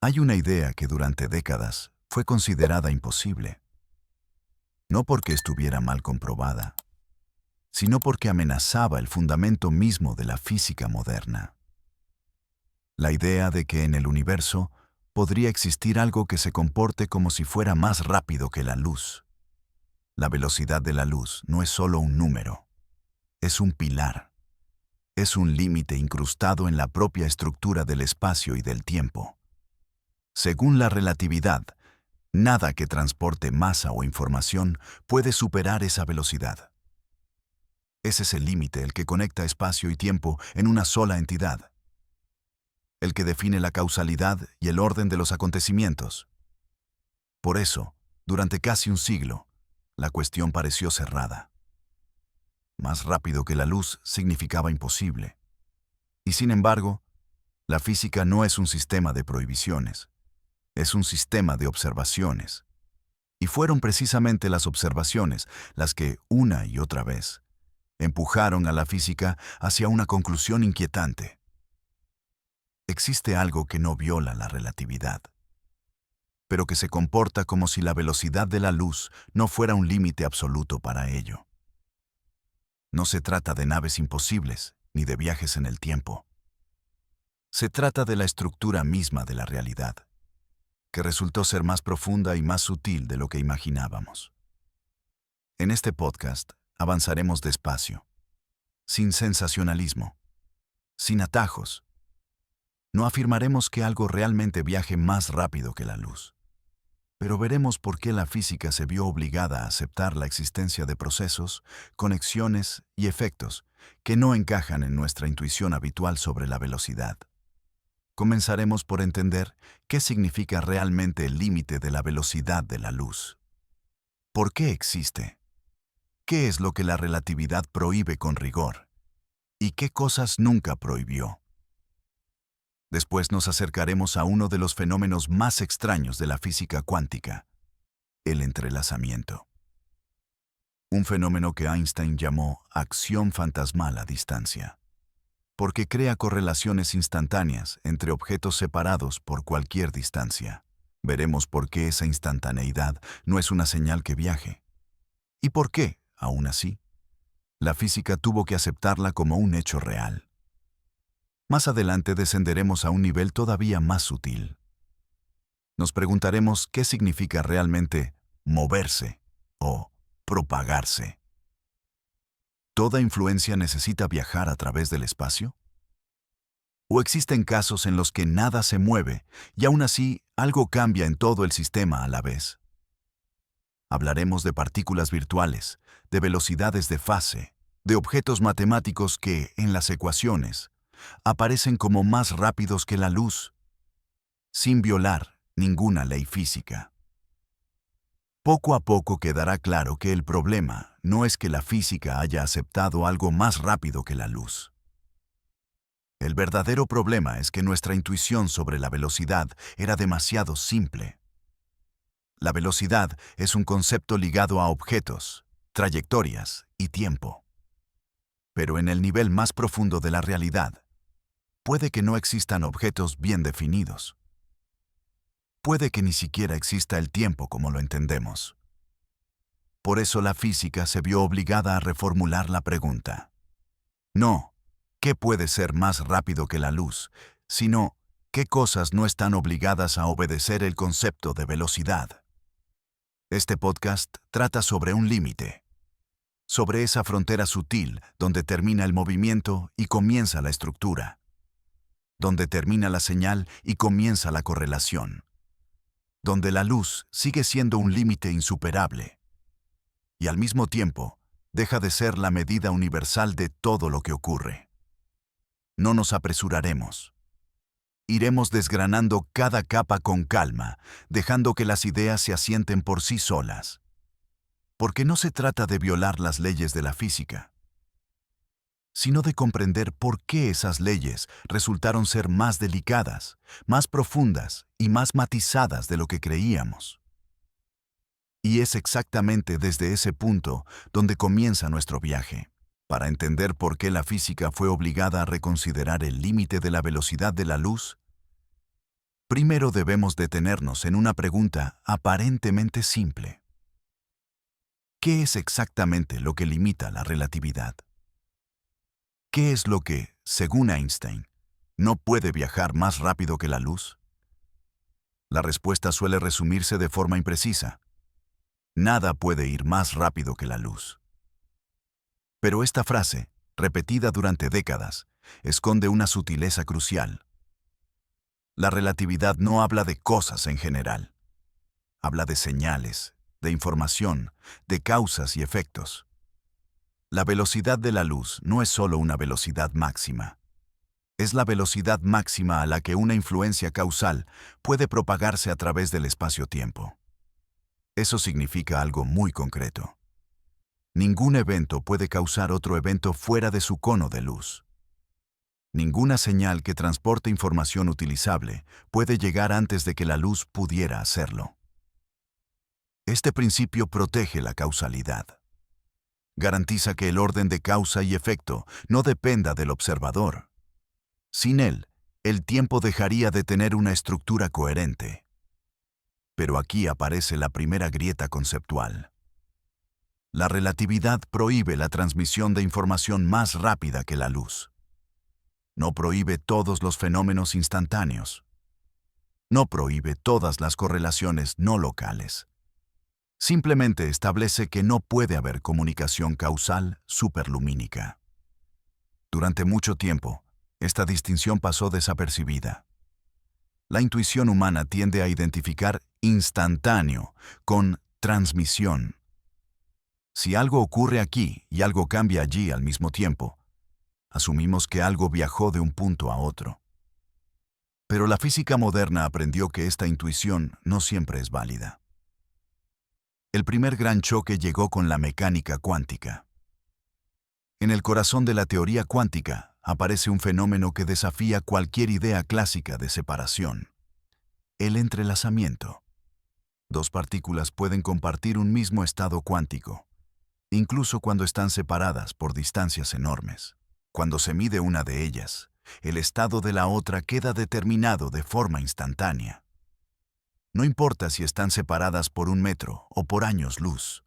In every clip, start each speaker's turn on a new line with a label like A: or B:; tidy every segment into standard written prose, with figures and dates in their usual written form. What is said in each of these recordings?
A: Hay una idea que durante décadas fue considerada imposible, no porque estuviera mal comprobada, sino porque amenazaba el fundamento mismo de la física moderna. La idea de que en el universo podría existir algo que se comporte como si fuera más rápido que la luz. La velocidad de la luz no es solo un número, es un pilar, es un límite incrustado en la propia estructura del espacio y del tiempo. Según la relatividad, nada que transporte masa o información puede superar esa velocidad. Ese es el límite, el que conecta espacio y tiempo en una sola entidad, el que define la causalidad y el orden de los acontecimientos. Por eso, durante casi un siglo, la cuestión pareció cerrada. Más rápido que la luz significaba imposible. Y sin embargo, la física no es un sistema de prohibiciones, es un sistema de observaciones. Y fueron precisamente las observaciones las que, una y otra vez, empujaron a la física hacia una conclusión inquietante. Existe algo que no viola la relatividad, pero que se comporta como si la velocidad de la luz no fuera un límite absoluto para ello. No se trata de naves imposibles ni de viajes en el tiempo. Se trata de la estructura misma de la realidad, que resultó ser más profunda y más sutil de lo que imaginábamos. En este podcast avanzaremos despacio, sin sensacionalismo, sin atajos. No afirmaremos que algo realmente viaje más rápido que la luz, pero veremos por qué la física se vio obligada a aceptar la existencia de procesos, conexiones y efectos que no encajan en nuestra intuición habitual sobre la velocidad. Comenzaremos por entender qué significa realmente el límite de la velocidad de la luz. ¿Por qué existe? ¿Qué es lo que la relatividad prohíbe con rigor? ¿Y qué cosas nunca prohibió? Después nos acercaremos a uno de los fenómenos más extraños de la física cuántica, el entrelazamiento. Un fenómeno que Einstein llamó acción fantasmal a distancia, porque crea correlaciones instantáneas entre objetos separados por cualquier distancia. Veremos por qué esa instantaneidad no es una señal que viaje. Y por qué, aún así, la física tuvo que aceptarla como un hecho real. Más adelante descenderemos a un nivel todavía más sutil. Nos preguntaremos qué significa realmente moverse o propagarse. ¿Toda influencia necesita viajar a través del espacio? ¿O existen casos en los que nada se mueve y aún así algo cambia en todo el sistema a la vez? Hablaremos de partículas virtuales, de velocidades de fase, de objetos matemáticos que, en las ecuaciones, aparecen como más rápidos que la luz, sin violar ninguna ley física. Poco a poco quedará claro que el problema no es que la física haya aceptado algo más rápido que la luz. El verdadero problema es que nuestra intuición sobre la velocidad era demasiado simple. La velocidad es un concepto ligado a objetos, trayectorias y tiempo. Pero en el nivel más profundo de la realidad, puede que no existan objetos bien definidos. Puede que ni siquiera exista el tiempo como lo entendemos. Por eso la física se vio obligada a reformular la pregunta. No, ¿qué puede ser más rápido que la luz?, sino, ¿qué cosas no están obligadas a obedecer el concepto de velocidad? Este podcast trata sobre un límite, sobre esa frontera sutil donde termina el movimiento y comienza la estructura, donde termina la señal y comienza la correlación, donde la luz sigue siendo un límite insuperable y al mismo tiempo deja de ser la medida universal de todo lo que ocurre. No nos apresuraremos. Iremos desgranando cada capa con calma, dejando que las ideas se asienten por sí solas. Porque no se trata de violar las leyes de la física, sino de comprender por qué esas leyes resultaron ser más delicadas, más profundas y más matizadas de lo que creíamos. Y es exactamente desde ese punto donde comienza nuestro viaje, para entender por qué la física fue obligada a reconsiderar el límite de la velocidad de la luz. Primero debemos detenernos en una pregunta aparentemente simple. ¿Qué es exactamente lo que limita la relatividad? ¿Qué es lo que, según Einstein, no puede viajar más rápido que la luz? La respuesta suele resumirse de forma imprecisa. Nada puede ir más rápido que la luz. Pero esta frase, repetida durante décadas, esconde una sutileza crucial. La relatividad no habla de cosas en general. Habla de señales, de información, de causas y efectos. La velocidad de la luz no es solo una velocidad máxima. Es la velocidad máxima a la que una influencia causal puede propagarse a través del espacio-tiempo. Eso significa algo muy concreto. Ningún evento puede causar otro evento fuera de su cono de luz. Ninguna señal que transporte información utilizable puede llegar antes de que la luz pudiera hacerlo. Este principio protege la causalidad. Garantiza que el orden de causa y efecto no dependa del observador. Sin él, el tiempo dejaría de tener una estructura coherente. Pero aquí aparece la primera grieta conceptual. La relatividad prohíbe la transmisión de información más rápida que la luz. No prohíbe todos los fenómenos instantáneos. No prohíbe todas las correlaciones no locales. Simplemente establece que no puede haber comunicación causal superlumínica. Durante mucho tiempo, esta distinción pasó desapercibida. La intuición humana tiende a identificar instantáneo con transmisión. Si algo ocurre aquí y algo cambia allí al mismo tiempo, asumimos que algo viajó de un punto a otro. Pero la física moderna aprendió que esta intuición no siempre es válida. El primer gran choque llegó con la mecánica cuántica. En el corazón de la teoría cuántica aparece un fenómeno que desafía cualquier idea clásica de separación: el entrelazamiento. Dos partículas pueden compartir un mismo estado cuántico, incluso cuando están separadas por distancias enormes. Cuando se mide una de ellas, el estado de la otra queda determinado de forma instantánea. No importa si están separadas por 1 metro o por años luz.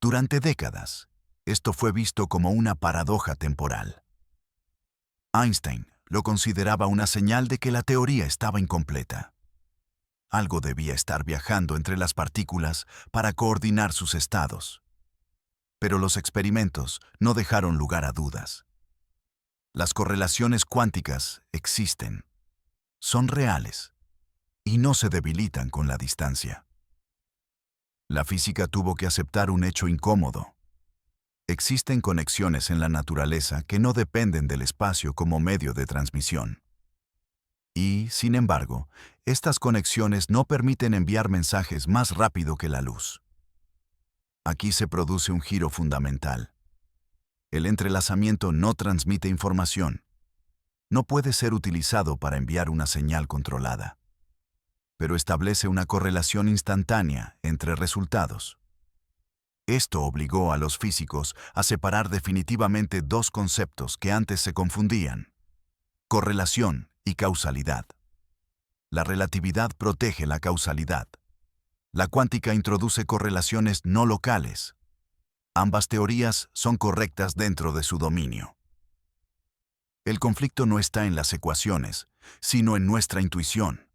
A: Durante décadas, esto fue visto como una paradoja temporal. Einstein lo consideraba una señal de que la teoría estaba incompleta. Algo debía estar viajando entre las partículas para coordinar sus estados. Pero los experimentos no dejaron lugar a dudas. Las correlaciones cuánticas existen, son reales, y no se debilitan con la distancia. La física tuvo que aceptar un hecho incómodo. Existen conexiones en la naturaleza que no dependen del espacio como medio de transmisión. Y, sin embargo, estas conexiones no permiten enviar mensajes más rápido que la luz. Aquí se produce un giro fundamental. El entrelazamiento no transmite información. No puede ser utilizado para enviar una señal controlada, pero establece una correlación instantánea entre resultados. Esto obligó a los físicos a separar definitivamente dos conceptos que antes se confundían: correlación y causalidad. La relatividad protege la causalidad. La cuántica introduce correlaciones no locales. Ambas teorías son correctas dentro de su dominio. El conflicto no está en las ecuaciones, sino en nuestra intuición.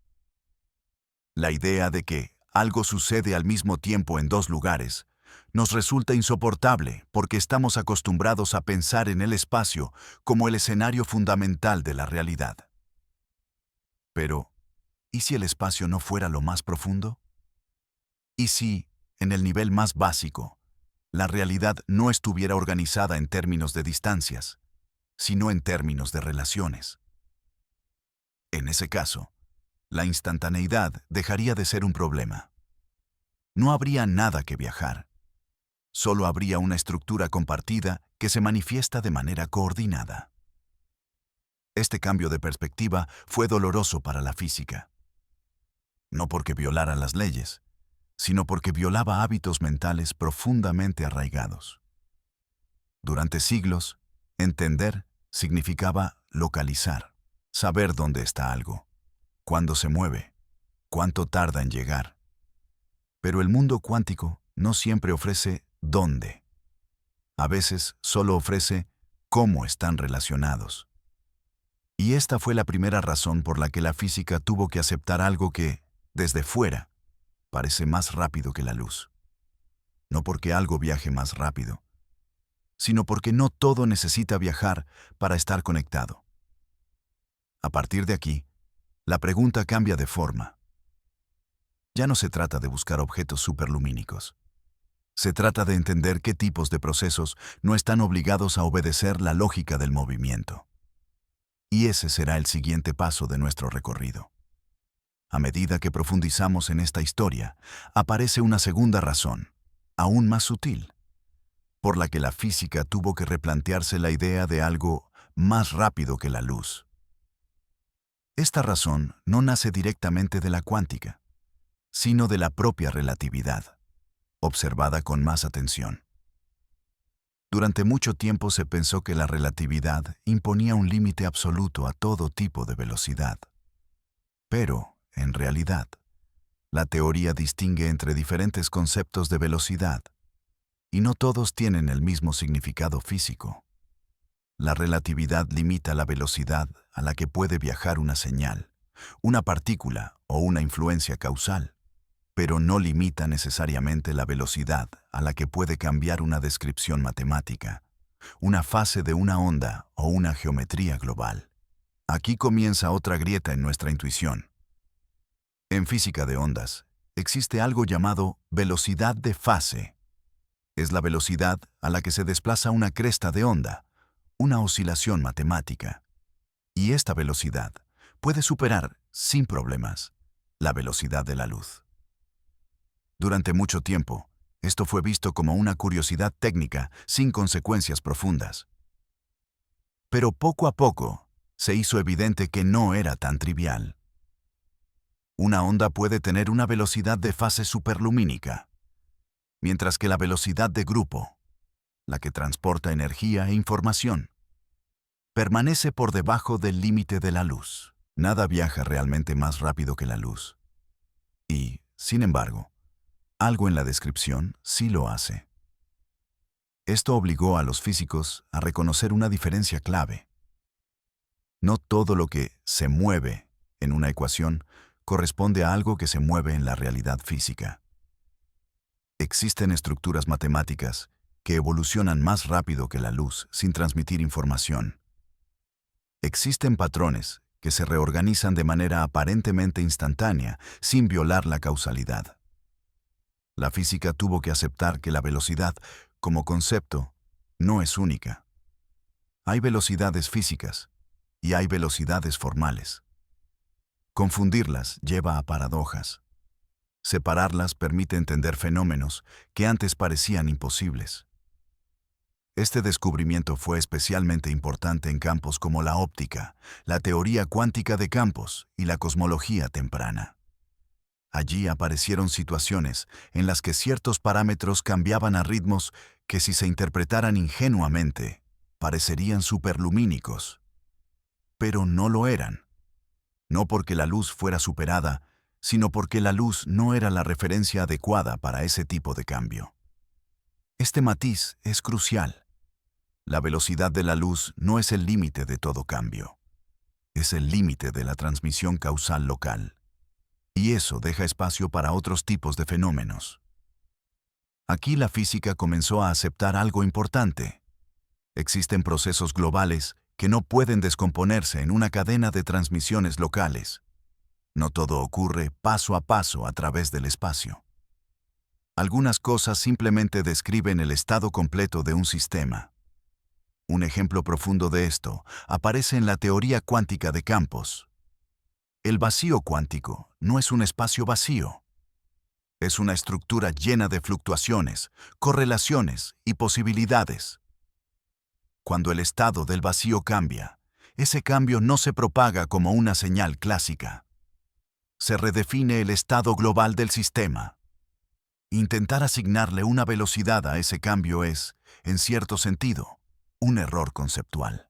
A: La idea de que algo sucede al mismo tiempo en dos lugares nos resulta insoportable porque estamos acostumbrados a pensar en el espacio como el escenario fundamental de la realidad. Pero, ¿y si el espacio no fuera lo más profundo? ¿Y si, en el nivel más básico, la realidad no estuviera organizada en términos de distancias, sino en términos de relaciones? En ese caso, la instantaneidad dejaría de ser un problema. No habría nada que viajar. Solo habría una estructura compartida que se manifiesta de manera coordinada. Este cambio de perspectiva fue doloroso para la física. No porque violara las leyes, sino porque violaba hábitos mentales profundamente arraigados. Durante siglos, entender significaba localizar, saber dónde está algo. cuándo se mueve, cuánto tarda en llegar. Pero el mundo cuántico no siempre ofrece dónde. A veces solo ofrece cómo están relacionados. Y esta fue la primera razón por la que la física tuvo que aceptar algo que, desde fuera, parece más rápido que la luz. No porque algo viaje más rápido, sino porque no todo necesita viajar para estar conectado. A partir de aquí, la pregunta cambia de forma. Ya no se trata de buscar objetos superlumínicos. Se trata de entender qué tipos de procesos no están obligados a obedecer la lógica del movimiento. Y ese será el siguiente paso de nuestro recorrido. A medida que profundizamos en esta historia, aparece una segunda razón, aún más sutil, por la que la física tuvo que replantearse la idea de algo más rápido que la luz. Esta razón no nace directamente de la cuántica, sino de la propia relatividad, observada con más atención. Durante mucho tiempo se pensó que la relatividad imponía un límite absoluto a todo tipo de velocidad. Pero, en realidad, la teoría distingue entre diferentes conceptos de velocidad, y no todos tienen el mismo significado físico. La relatividad limita la velocidad a la que puede viajar una señal, una partícula o una influencia causal, pero no limita necesariamente la velocidad a la que puede cambiar una descripción matemática, una fase de una onda o una geometría global. Aquí comienza otra grieta en nuestra intuición. En física de ondas, existe algo llamado velocidad de fase. Es la velocidad a la que se desplaza una cresta de onda, una oscilación matemática. Y esta velocidad puede superar, sin problemas, la velocidad de la luz. Durante mucho tiempo, esto fue visto como una curiosidad técnica sin consecuencias profundas. Pero poco a poco, se hizo evidente que no era tan trivial. Una onda puede tener una velocidad de fase superlumínica, mientras que la velocidad de grupo, la que transporta energía e información, permanece por debajo del límite de la luz. Nada viaja realmente más rápido que la luz. Y, sin embargo, algo en la descripción sí lo hace. Esto obligó a los físicos a reconocer una diferencia clave. No todo lo que se mueve en una ecuación corresponde a algo que se mueve en la realidad física. Existen estructuras matemáticas que evolucionan más rápido que la luz sin transmitir información. Existen patrones que se reorganizan de manera aparentemente instantánea sin violar la causalidad. La física tuvo que aceptar que la velocidad, como concepto, no es única. Hay velocidades físicas y hay velocidades formales. Confundirlas lleva a paradojas. Separarlas permite entender fenómenos que antes parecían imposibles. Este descubrimiento fue especialmente importante en campos como la óptica, la teoría cuántica de campos y la cosmología temprana. Allí aparecieron situaciones en las que ciertos parámetros cambiaban a ritmos que, si se interpretaran ingenuamente, parecerían superlumínicos. Pero no lo eran. No porque la luz fuera superada, sino porque la luz no era la referencia adecuada para ese tipo de cambio. Este matiz es crucial. La velocidad de la luz no es el límite de todo cambio. Es el límite de la transmisión causal local. Y eso deja espacio para otros tipos de fenómenos. Aquí la física comenzó a aceptar algo importante. Existen procesos globales que no pueden descomponerse en una cadena de transmisiones locales. No todo ocurre paso a paso a través del espacio. Algunas cosas simplemente describen el estado completo de un sistema. Un ejemplo profundo de esto aparece en la teoría cuántica de campos. El vacío cuántico no es un espacio vacío. Es una estructura llena de fluctuaciones, correlaciones y posibilidades. Cuando el estado del vacío cambia, ese cambio no se propaga como una señal clásica. Se redefine el estado global del sistema. Intentar asignarle una velocidad a ese cambio es, en cierto sentido, un error conceptual.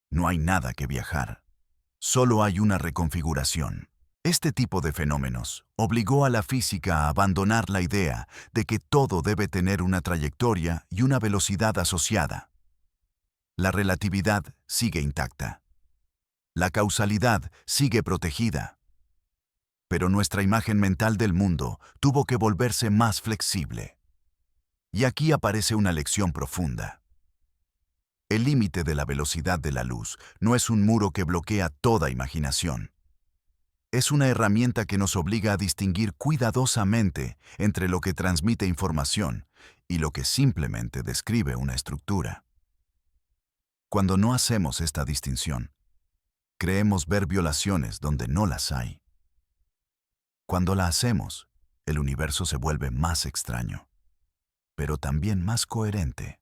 A: No hay nada que viajar. solo hay una reconfiguración. Este tipo de fenómenos obligó a la física a abandonar la idea de que todo debe tener una trayectoria y una velocidad asociada. La relatividad sigue intacta. La causalidad sigue protegida. Pero nuestra imagen mental del mundo tuvo que volverse más flexible. Y aquí aparece una lección profunda. El límite de la velocidad de la luz no es un muro que bloquea toda imaginación. Es una herramienta que nos obliga a distinguir cuidadosamente entre lo que transmite información y lo que simplemente describe una estructura. Cuando no hacemos esta distinción, creemos ver violaciones donde no las hay. Cuando la hacemos, el universo se vuelve más extraño, pero también más coherente.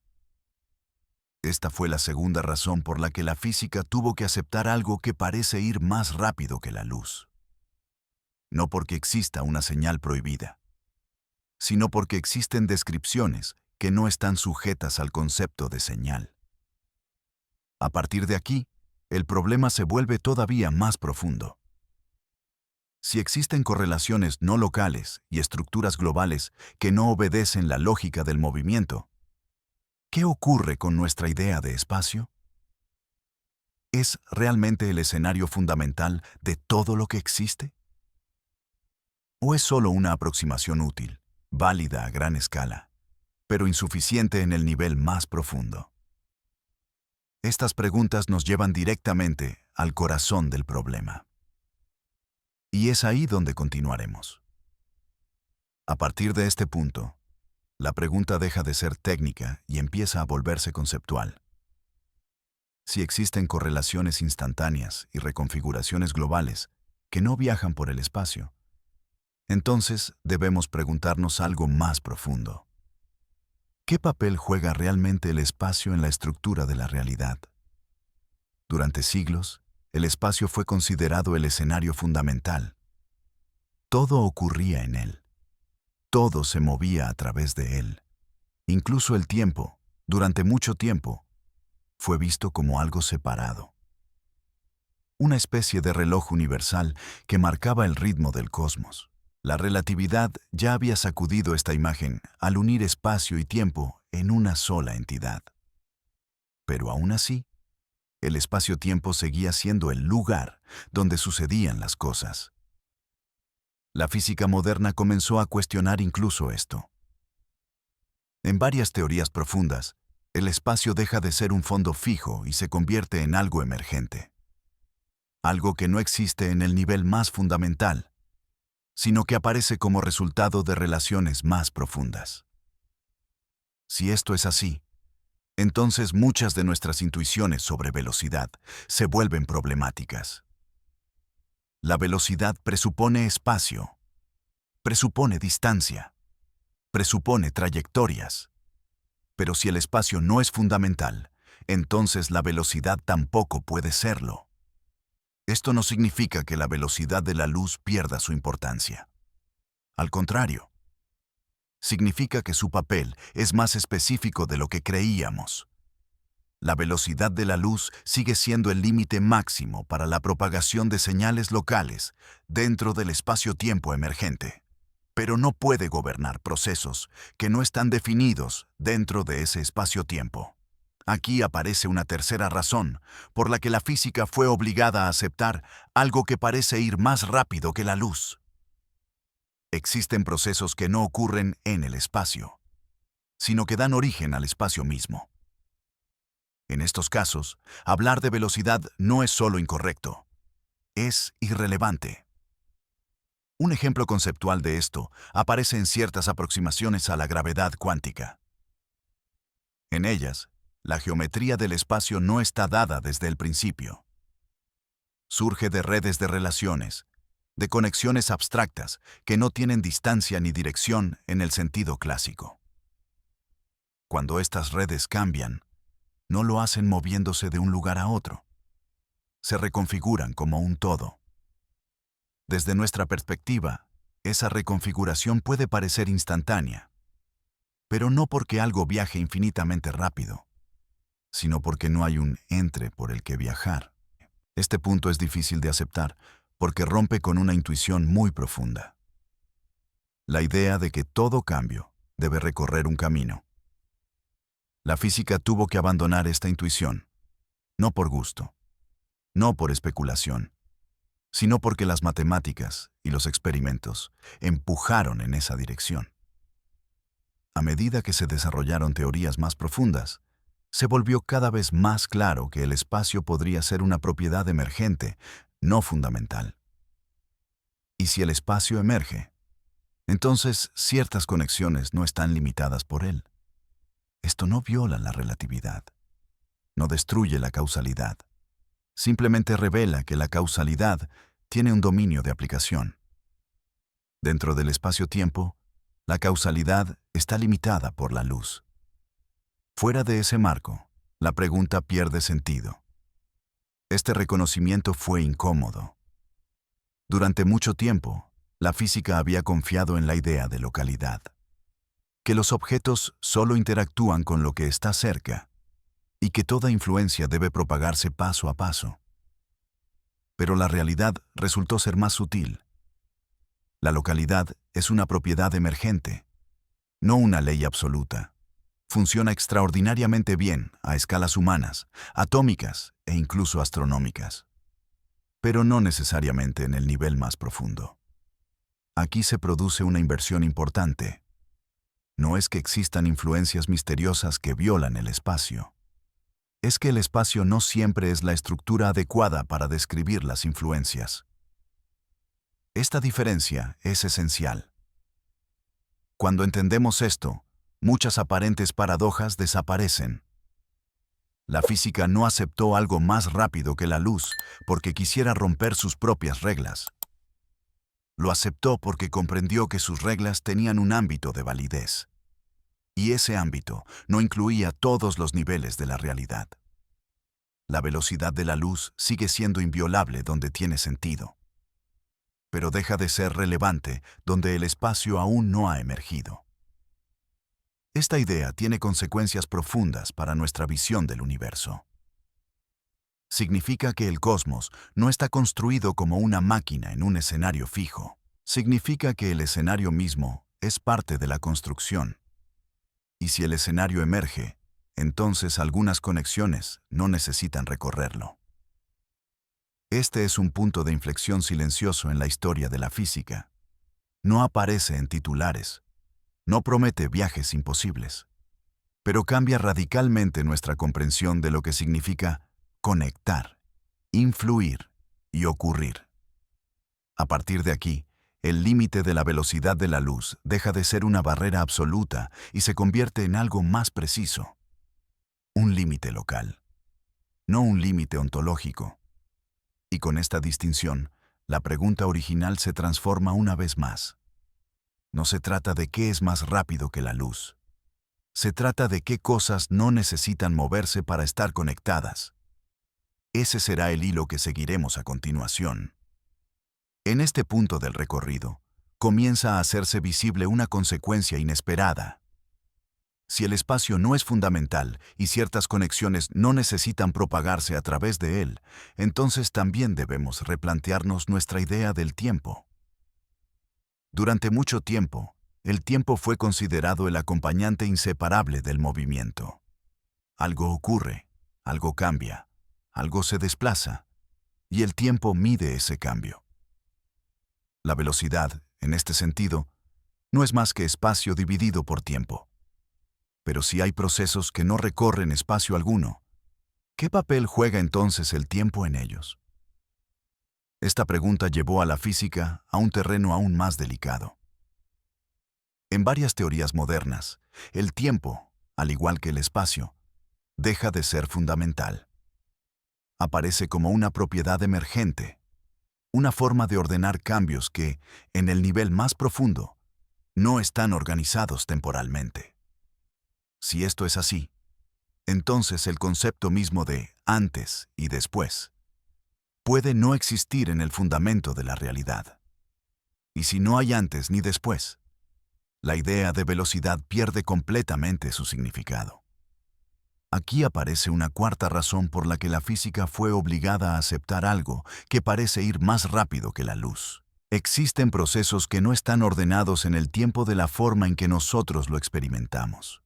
A: Esta fue la segunda razón por la que la física tuvo que aceptar algo que parece ir más rápido que la luz. No porque exista una señal prohibida, sino porque existen descripciones que no están sujetas al concepto de señal. A partir de aquí, el problema se vuelve todavía más profundo. Si existen correlaciones no locales y estructuras globales que no obedecen la lógica del movimiento, ¿qué ocurre con nuestra idea de espacio? ¿Es realmente el escenario fundamental de todo lo que existe? ¿O es solo una aproximación útil, válida a gran escala, pero insuficiente en el nivel más profundo? Estas preguntas nos llevan directamente al corazón del problema. Y es ahí donde continuaremos. A partir de este punto, la pregunta deja de ser técnica y empieza a volverse conceptual. Si existen correlaciones instantáneas y reconfiguraciones globales que no viajan por el espacio, entonces debemos preguntarnos algo más profundo. ¿Qué papel juega realmente el espacio en la estructura de la realidad? Durante siglos, el espacio fue considerado el escenario fundamental. Todo ocurría en él. Todo se movía a través de él. Incluso el tiempo, durante mucho tiempo, fue visto como algo separado. Una especie de reloj universal que marcaba el ritmo del cosmos. La relatividad ya había sacudido esta imagen al unir espacio y tiempo en una sola entidad. Pero aún así, el espacio-tiempo seguía siendo el lugar donde sucedían las cosas. La física moderna comenzó a cuestionar incluso esto. En varias teorías profundas, el espacio deja de ser un fondo fijo y se convierte en algo emergente. Algo que no existe en el nivel más fundamental, sino que aparece como resultado de relaciones más profundas. Si esto es así, entonces muchas de nuestras intuiciones sobre velocidad se vuelven problemáticas. La velocidad presupone espacio, presupone distancia, presupone trayectorias. Pero si el espacio no es fundamental, entonces la velocidad tampoco puede serlo. Esto no significa que la velocidad de la luz pierda su importancia. Al contrario, significa que su papel es más específico de lo que creíamos. La velocidad de la luz sigue siendo el límite máximo para la propagación de señales locales dentro del espacio-tiempo emergente, pero no puede gobernar procesos que no están definidos dentro de ese espacio-tiempo. Aquí aparece una tercera razón por la que la física fue obligada a aceptar algo que parece ir más rápido que la luz. Existen procesos que no ocurren en el espacio, sino que dan origen al espacio mismo. En estos casos, hablar de velocidad no es solo incorrecto, es irrelevante. Un ejemplo conceptual de esto aparece en ciertas aproximaciones a la gravedad cuántica. En ellas, la geometría del espacio no está dada desde el principio. Surge de redes de relaciones, de conexiones abstractas que no tienen distancia ni dirección en el sentido clásico. Cuando estas redes cambian, no lo hacen moviéndose de un lugar a otro. Se reconfiguran como un todo. Desde nuestra perspectiva, esa reconfiguración puede parecer instantánea, pero no porque algo viaje infinitamente rápido, sino porque no hay un entre por el que viajar. Este punto es difícil de aceptar porque rompe con una intuición muy profunda. La idea de que todo cambio debe recorrer un camino. La física tuvo que abandonar esta intuición, no por gusto, no por especulación, sino porque las matemáticas y los experimentos empujaron en esa dirección. A medida que se desarrollaron teorías más profundas, se volvió cada vez más claro que el espacio podría ser una propiedad emergente, no fundamental. Y si el espacio emerge, entonces ciertas conexiones no están limitadas por él. Esto no viola la relatividad, no destruye la causalidad, simplemente revela que la causalidad tiene un dominio de aplicación. Dentro del espacio-tiempo, la causalidad está limitada por la luz. Fuera de ese marco, la pregunta pierde sentido. Este reconocimiento fue incómodo. Durante mucho tiempo, la física había confiado en la idea de localidad, que los objetos solo interactúan con lo que está cerca y que toda influencia debe propagarse paso a paso. Pero la realidad resultó ser más sutil. La localidad es una propiedad emergente, no una ley absoluta. Funciona extraordinariamente bien a escalas humanas, atómicas e incluso astronómicas, pero no necesariamente en el nivel más profundo. Aquí se produce una inversión importante. No es que existan influencias misteriosas que violan el espacio. Es que el espacio no siempre es la estructura adecuada para describir las influencias. Esta diferencia es esencial. Cuando entendemos esto, muchas aparentes paradojas desaparecen. La física no aceptó algo más rápido que la luz porque quisiera romper sus propias reglas. Lo aceptó porque comprendió que sus reglas tenían un ámbito de validez. Y ese ámbito no incluía todos los niveles de la realidad. La velocidad de la luz sigue siendo inviolable donde tiene sentido, pero deja de ser relevante donde el espacio aún no ha emergido. Esta idea tiene consecuencias profundas para nuestra visión del universo. Significa que el cosmos no está construido como una máquina en un escenario fijo. Significa que el escenario mismo es parte de la construcción. Y si el escenario emerge, entonces algunas conexiones no necesitan recorrerlo. Este es un punto de inflexión silencioso en la historia de la física. No aparece en titulares, no promete viajes imposibles, pero cambia radicalmente nuestra comprensión de lo que significa conectar, influir y ocurrir. A partir de aquí, el límite de la velocidad de la luz deja de ser una barrera absoluta y se convierte en algo más preciso. Un límite local, no un límite ontológico. Y con esta distinción, la pregunta original se transforma una vez más. No se trata de qué es más rápido que la luz. Se trata de qué cosas no necesitan moverse para estar conectadas. Ese será el hilo que seguiremos a continuación. En este punto del recorrido, comienza a hacerse visible una consecuencia inesperada. Si el espacio no es fundamental y ciertas conexiones no necesitan propagarse a través de él, entonces también debemos replantearnos nuestra idea del tiempo. Durante mucho tiempo, el tiempo fue considerado el acompañante inseparable del movimiento. Algo ocurre, algo cambia, algo se desplaza, y el tiempo mide ese cambio. La velocidad, en este sentido, no es más que espacio dividido por tiempo. Pero si hay procesos que no recorren espacio alguno, ¿qué papel juega entonces el tiempo en ellos? Esta pregunta llevó a la física a un terreno aún más delicado. En varias teorías modernas, el tiempo, al igual que el espacio, deja de ser fundamental. Aparece como una propiedad emergente, una forma de ordenar cambios que, en el nivel más profundo, no están organizados temporalmente. Si esto es así, entonces el concepto mismo de antes y después puede no existir en el fundamento de la realidad. Y si no hay antes ni después, la idea de velocidad pierde completamente su significado. Aquí aparece una cuarta razón por la que la física fue obligada a aceptar algo que parece ir más rápido que la luz. Existen procesos que no están ordenados en el tiempo de la forma en que nosotros lo experimentamos.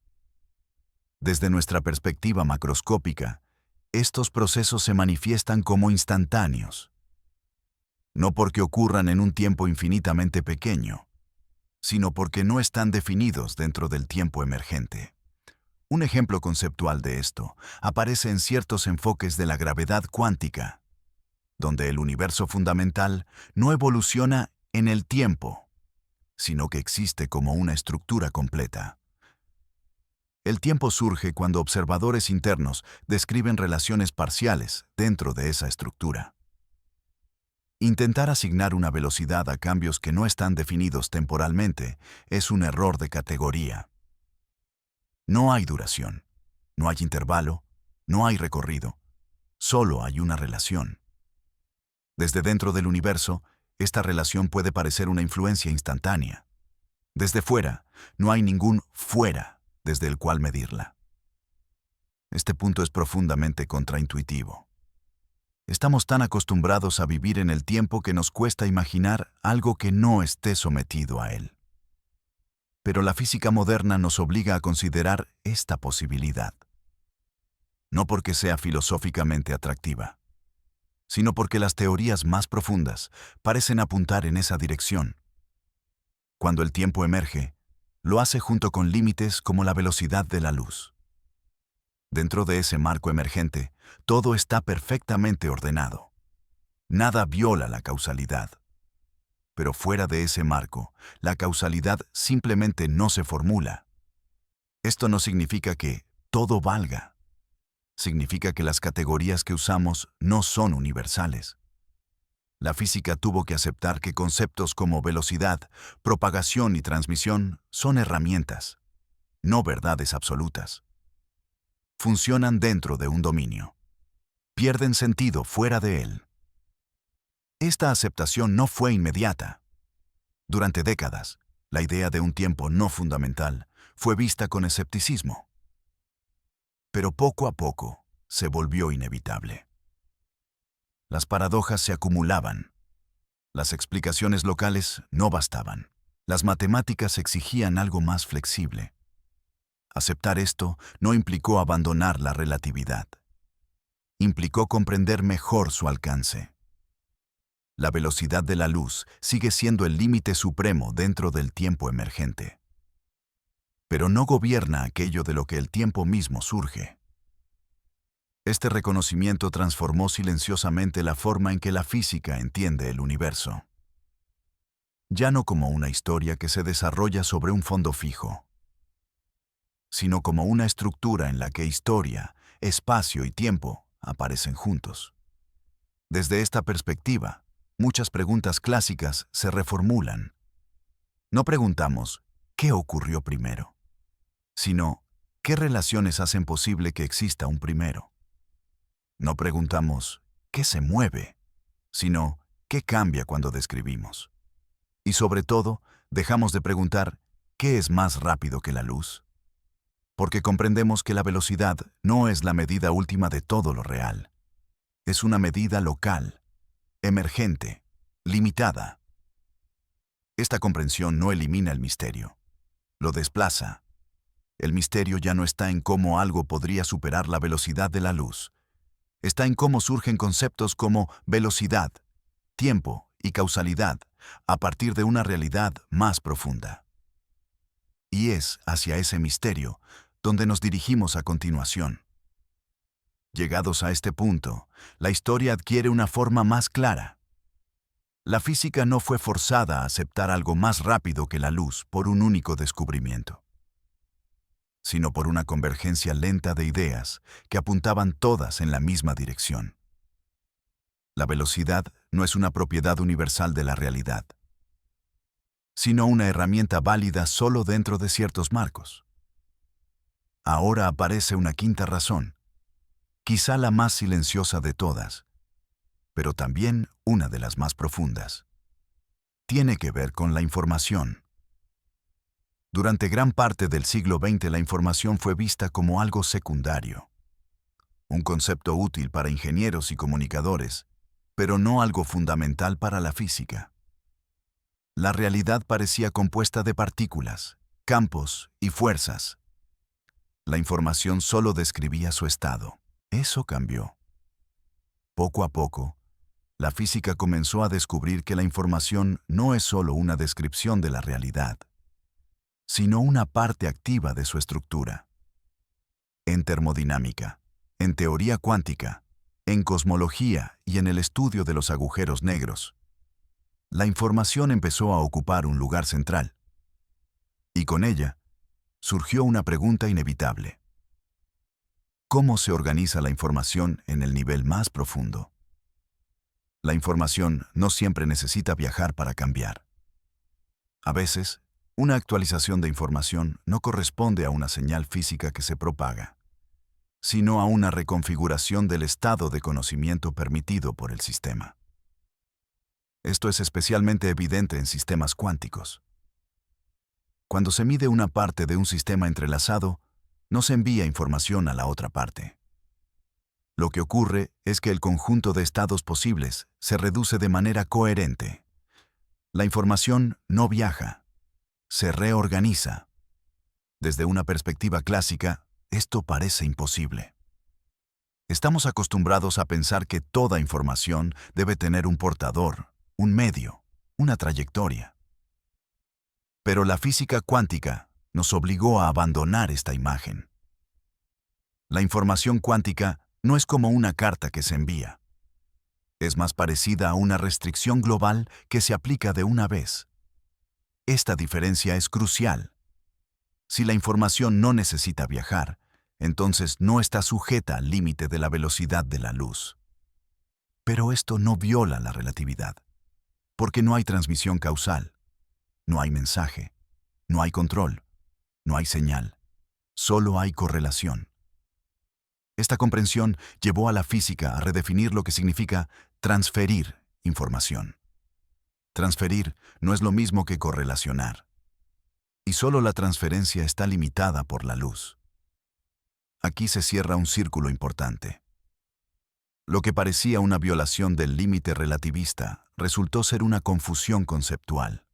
A: Desde nuestra perspectiva macroscópica, estos procesos se manifiestan como instantáneos, no porque ocurran en un tiempo infinitamente pequeño, sino porque no están definidos dentro del tiempo emergente. Un ejemplo conceptual de esto aparece en ciertos enfoques de la gravedad cuántica, donde el universo fundamental no evoluciona en el tiempo, sino que existe como una estructura completa. El tiempo surge cuando observadores internos describen relaciones parciales dentro de esa estructura. Intentar asignar una velocidad a cambios que no están definidos temporalmente es un error de categoría. No hay duración, no hay intervalo, no hay recorrido, solo hay una relación. Desde dentro del universo, esta relación puede parecer una influencia instantánea. Desde fuera, no hay ningún fuera desde el cual medirla. Este punto es profundamente contraintuitivo. Estamos tan acostumbrados a vivir en el tiempo que nos cuesta imaginar algo que no esté sometido a él. Pero la física moderna nos obliga a considerar esta posibilidad. No porque sea filosóficamente atractiva, sino porque las teorías más profundas parecen apuntar en esa dirección. Cuando el tiempo emerge, lo hace junto con límites como la velocidad de la luz. Dentro de ese marco emergente, todo está perfectamente ordenado. Nada viola la causalidad. Pero fuera de ese marco, la causalidad simplemente no se formula. Esto no significa que todo valga. Significa que las categorías que usamos no son universales. La física tuvo que aceptar que conceptos como velocidad, propagación y transmisión son herramientas, no verdades absolutas. Funcionan dentro de un dominio. Pierden sentido fuera de él. Esta aceptación no fue inmediata. Durante décadas, la idea de un tiempo no fundamental fue vista con escepticismo. Pero poco a poco se volvió inevitable. Las paradojas se acumulaban. Las explicaciones locales no bastaban. Las matemáticas exigían algo más flexible. Aceptar esto no implicó abandonar la relatividad. Implicó comprender mejor su alcance. La velocidad de la luz sigue siendo el límite supremo dentro del tiempo emergente. Pero no gobierna aquello de lo que el tiempo mismo surge. Este reconocimiento transformó silenciosamente la forma en que la física entiende el universo. Ya no como una historia que se desarrolla sobre un fondo fijo, sino como una estructura en la que historia, espacio y tiempo aparecen juntos. Desde esta perspectiva, muchas preguntas clásicas se reformulan. No preguntamos ¿qué ocurrió primero?, sino ¿qué relaciones hacen posible que exista un primero? No preguntamos ¿qué se mueve?, sino ¿qué cambia cuando describimos? Y sobre todo, dejamos de preguntar ¿qué es más rápido que la luz? Porque comprendemos que la velocidad no es la medida última de todo lo real. Es una medida local, emergente, limitada. Esta comprensión no elimina el misterio, lo desplaza. El misterio ya no está en cómo algo podría superar la velocidad de la luz. Está en cómo surgen conceptos como velocidad, tiempo y causalidad a partir de una realidad más profunda. Y es hacia ese misterio donde nos dirigimos a continuación. Llegados a este punto, la historia adquiere una forma más clara. La física no fue forzada a aceptar algo más rápido que la luz por un único descubrimiento, sino por una convergencia lenta de ideas que apuntaban todas en la misma dirección. La velocidad no es una propiedad universal de la realidad, sino una herramienta válida solo dentro de ciertos marcos. Ahora aparece una quinta razón, quizá la más silenciosa de todas, pero también una de las más profundas. Tiene que ver con la información. Durante gran parte del siglo XX la información fue vista como algo secundario. un concepto útil para ingenieros y comunicadores, pero no algo fundamental para la física. La realidad parecía compuesta de partículas, campos y fuerzas. La información solo describía su estado. Eso cambió. Poco a poco, la física comenzó a descubrir que la información no es solo una descripción de la realidad, sino una parte activa de su estructura. En termodinámica, en teoría cuántica, en cosmología y en el estudio de los agujeros negros, la información empezó a ocupar un lugar central. Y con ella, surgió una pregunta inevitable. ¿Cómo se organiza la información en el nivel más profundo? La información no siempre necesita viajar para cambiar. A veces, una actualización de información no corresponde a una señal física que se propaga, sino a una reconfiguración del estado de conocimiento permitido por el sistema. Esto es especialmente evidente en sistemas cuánticos. Cuando se mide una parte de un sistema entrelazado, no se envía información a la otra parte. Lo que ocurre es que el conjunto de estados posibles se reduce de manera coherente. La información no viaja, se reorganiza. Desde una perspectiva clásica, esto parece imposible. Estamos acostumbrados a pensar que toda información debe tener un portador, un medio, una trayectoria. Pero la física cuántica nos obligó a abandonar esta imagen. La información cuántica no es como una carta que se envía. Es más parecida a una restricción global que se aplica de una vez. Esta diferencia es crucial. Si la información no necesita viajar, entonces no está sujeta al límite de la velocidad de la luz. Pero esto no viola la relatividad, porque no hay transmisión causal, no hay mensaje, no hay control, no hay señal, solo hay correlación. Esta comprensión llevó a la física a redefinir lo que significa transferir información. Transferir no es lo mismo que correlacionar. Y solo la transferencia está limitada por la luz. Aquí se cierra un círculo importante. Lo que parecía una violación del límite relativista resultó ser una confusión conceptual.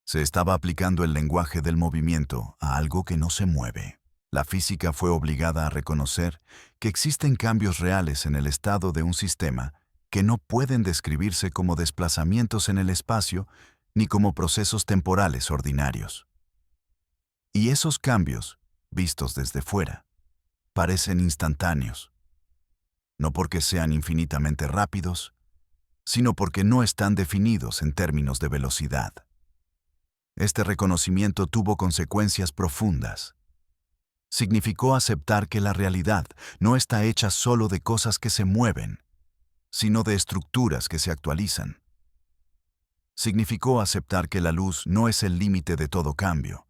A: Se estaba aplicando el lenguaje del movimiento a algo que no se mueve. La física fue obligada a reconocer que existen cambios reales en el estado de un sistema que no pueden describirse como desplazamientos en el espacio ni como procesos temporales ordinarios. Y esos cambios, vistos desde fuera, parecen instantáneos, no porque sean infinitamente rápidos, sino porque no están definidos en términos de velocidad. Este reconocimiento tuvo consecuencias profundas. Significó aceptar que la realidad no está hecha solo de cosas que se mueven, sino de estructuras que se actualizan. Significó aceptar que la luz no es el límite de todo cambio,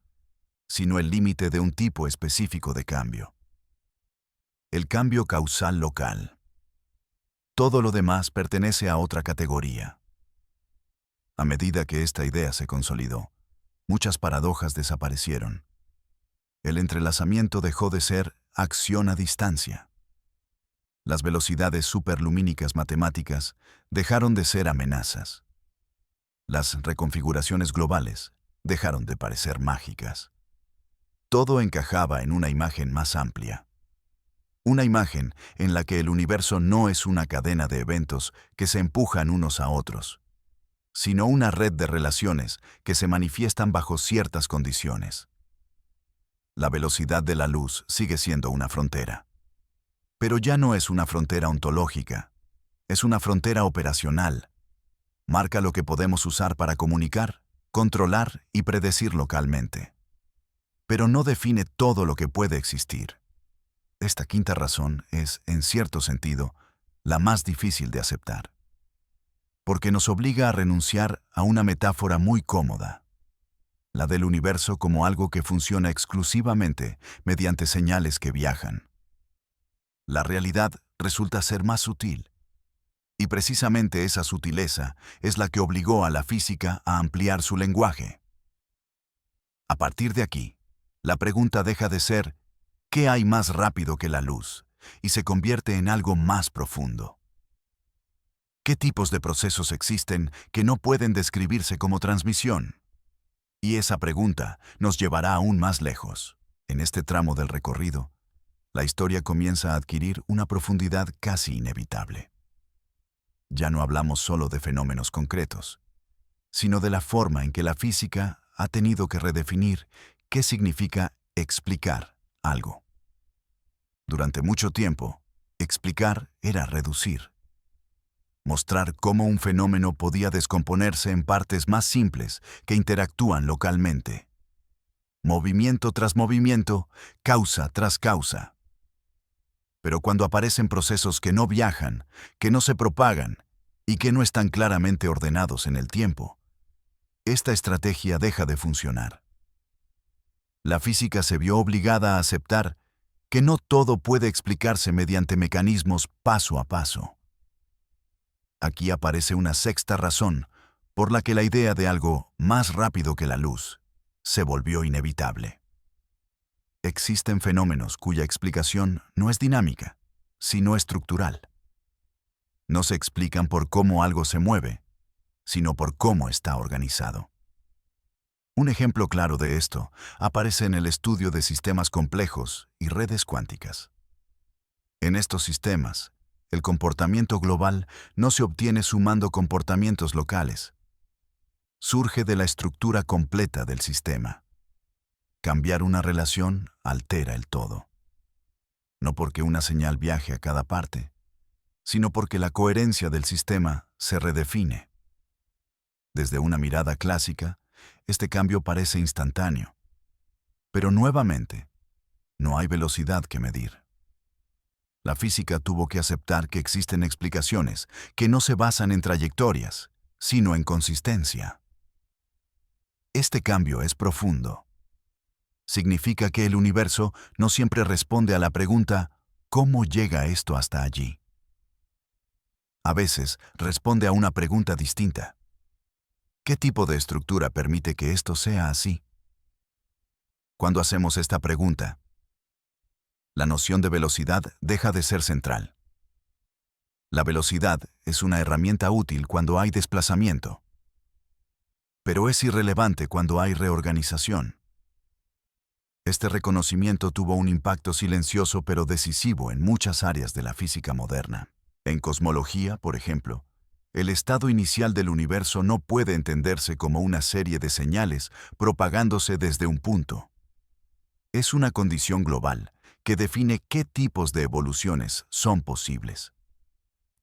A: sino el límite de un tipo específico de cambio. El cambio causal local. Todo lo demás pertenece a otra categoría. A medida que esta idea se consolidó, muchas paradojas desaparecieron. El entrelazamiento dejó de ser acción a distancia. Las velocidades superlumínicas matemáticas dejaron de ser amenazas. Las reconfiguraciones globales dejaron de parecer mágicas. Todo encajaba en una imagen más amplia. Una imagen en la que el universo no es una cadena de eventos que se empujan unos a otros, sino una red de relaciones que se manifiestan bajo ciertas condiciones. La velocidad de la luz sigue siendo una frontera. Pero ya no es una frontera ontológica, es una frontera operacional. Marca lo que podemos usar para comunicar, controlar y predecir localmente. Pero no define todo lo que puede existir. Esta quinta razón es, en cierto sentido, la más difícil de aceptar. Porque nos obliga a renunciar a una metáfora muy cómoda, la del universo como algo que funciona exclusivamente mediante señales que viajan. La realidad resulta ser más sutil, y precisamente esa sutileza es la que obligó a la física a ampliar su lenguaje. A partir de aquí, la pregunta deja de ser ¿qué hay más rápido que la luz?, y se convierte en algo más profundo. ¿Qué tipos de procesos existen que no pueden describirse como transmisión? Y esa pregunta nos llevará aún más lejos. En este tramo del recorrido, la historia comienza a adquirir una profundidad casi inevitable. Ya no hablamos solo de fenómenos concretos, sino de la forma en que la física ha tenido que redefinir qué significa explicar algo. Durante mucho tiempo, explicar era reducir. Mostrar cómo un fenómeno podía descomponerse en partes más simples que interactúan localmente. Movimiento tras movimiento, causa tras causa. Pero cuando aparecen procesos que no viajan, que no se propagan y que no están claramente ordenados en el tiempo, esta estrategia deja de funcionar. La física se vio obligada a aceptar que no todo puede explicarse mediante mecanismos paso a paso. Aquí aparece una sexta razón por la que la idea de algo más rápido que la luz se volvió inevitable. Existen fenómenos cuya explicación no es dinámica, sino estructural. No se explican por cómo algo se mueve, sino por cómo está organizado. Un ejemplo claro de esto aparece en el estudio de sistemas complejos y redes cuánticas. En estos sistemas, el comportamiento global no se obtiene sumando comportamientos locales. Surge de la estructura completa del sistema. Cambiar una relación altera el todo. No porque una señal viaje a cada parte, sino porque la coherencia del sistema se redefine. Desde una mirada clásica, este cambio parece instantáneo. Pero nuevamente, no hay velocidad que medir. La física tuvo que aceptar que existen explicaciones que no se basan en trayectorias, sino en consistencia. Este cambio es profundo. Significa que el universo no siempre responde a la pregunta ¿cómo llega esto hasta allí? A veces responde a una pregunta distinta. ¿Qué tipo de estructura permite que esto sea así? Cuando hacemos esta pregunta, la noción de velocidad deja de ser central. La velocidad es una herramienta útil cuando hay desplazamiento, pero es irrelevante cuando hay reorganización. Este reconocimiento tuvo un impacto silencioso pero decisivo en muchas áreas de la física moderna. En cosmología, por ejemplo, el estado inicial del universo no puede entenderse como una serie de señales propagándose desde un punto. Es una condición global que define qué tipos de evoluciones son posibles.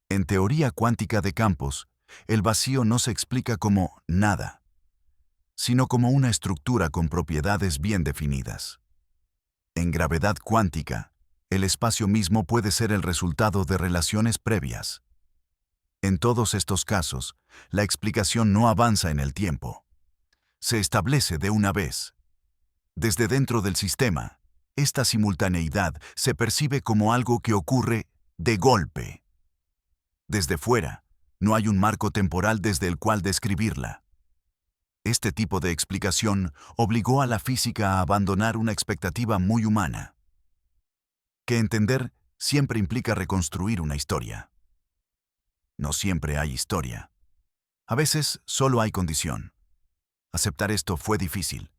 A: En teoría cuántica de campos, el vacío no se explica como nada, sino como una estructura con propiedades bien definidas. En gravedad cuántica, el espacio mismo puede ser el resultado de relaciones previas. En todos estos casos, la explicación no avanza en el tiempo. Se establece de una vez. Desde dentro del sistema, esta simultaneidad se percibe como algo que ocurre de golpe. Desde fuera, no hay un marco temporal desde el cual describirla. Este tipo de explicación obligó a la física a abandonar una expectativa muy humana. Que entender siempre implica reconstruir una historia. No siempre hay historia. A veces solo hay condición. Aceptar esto fue difícil.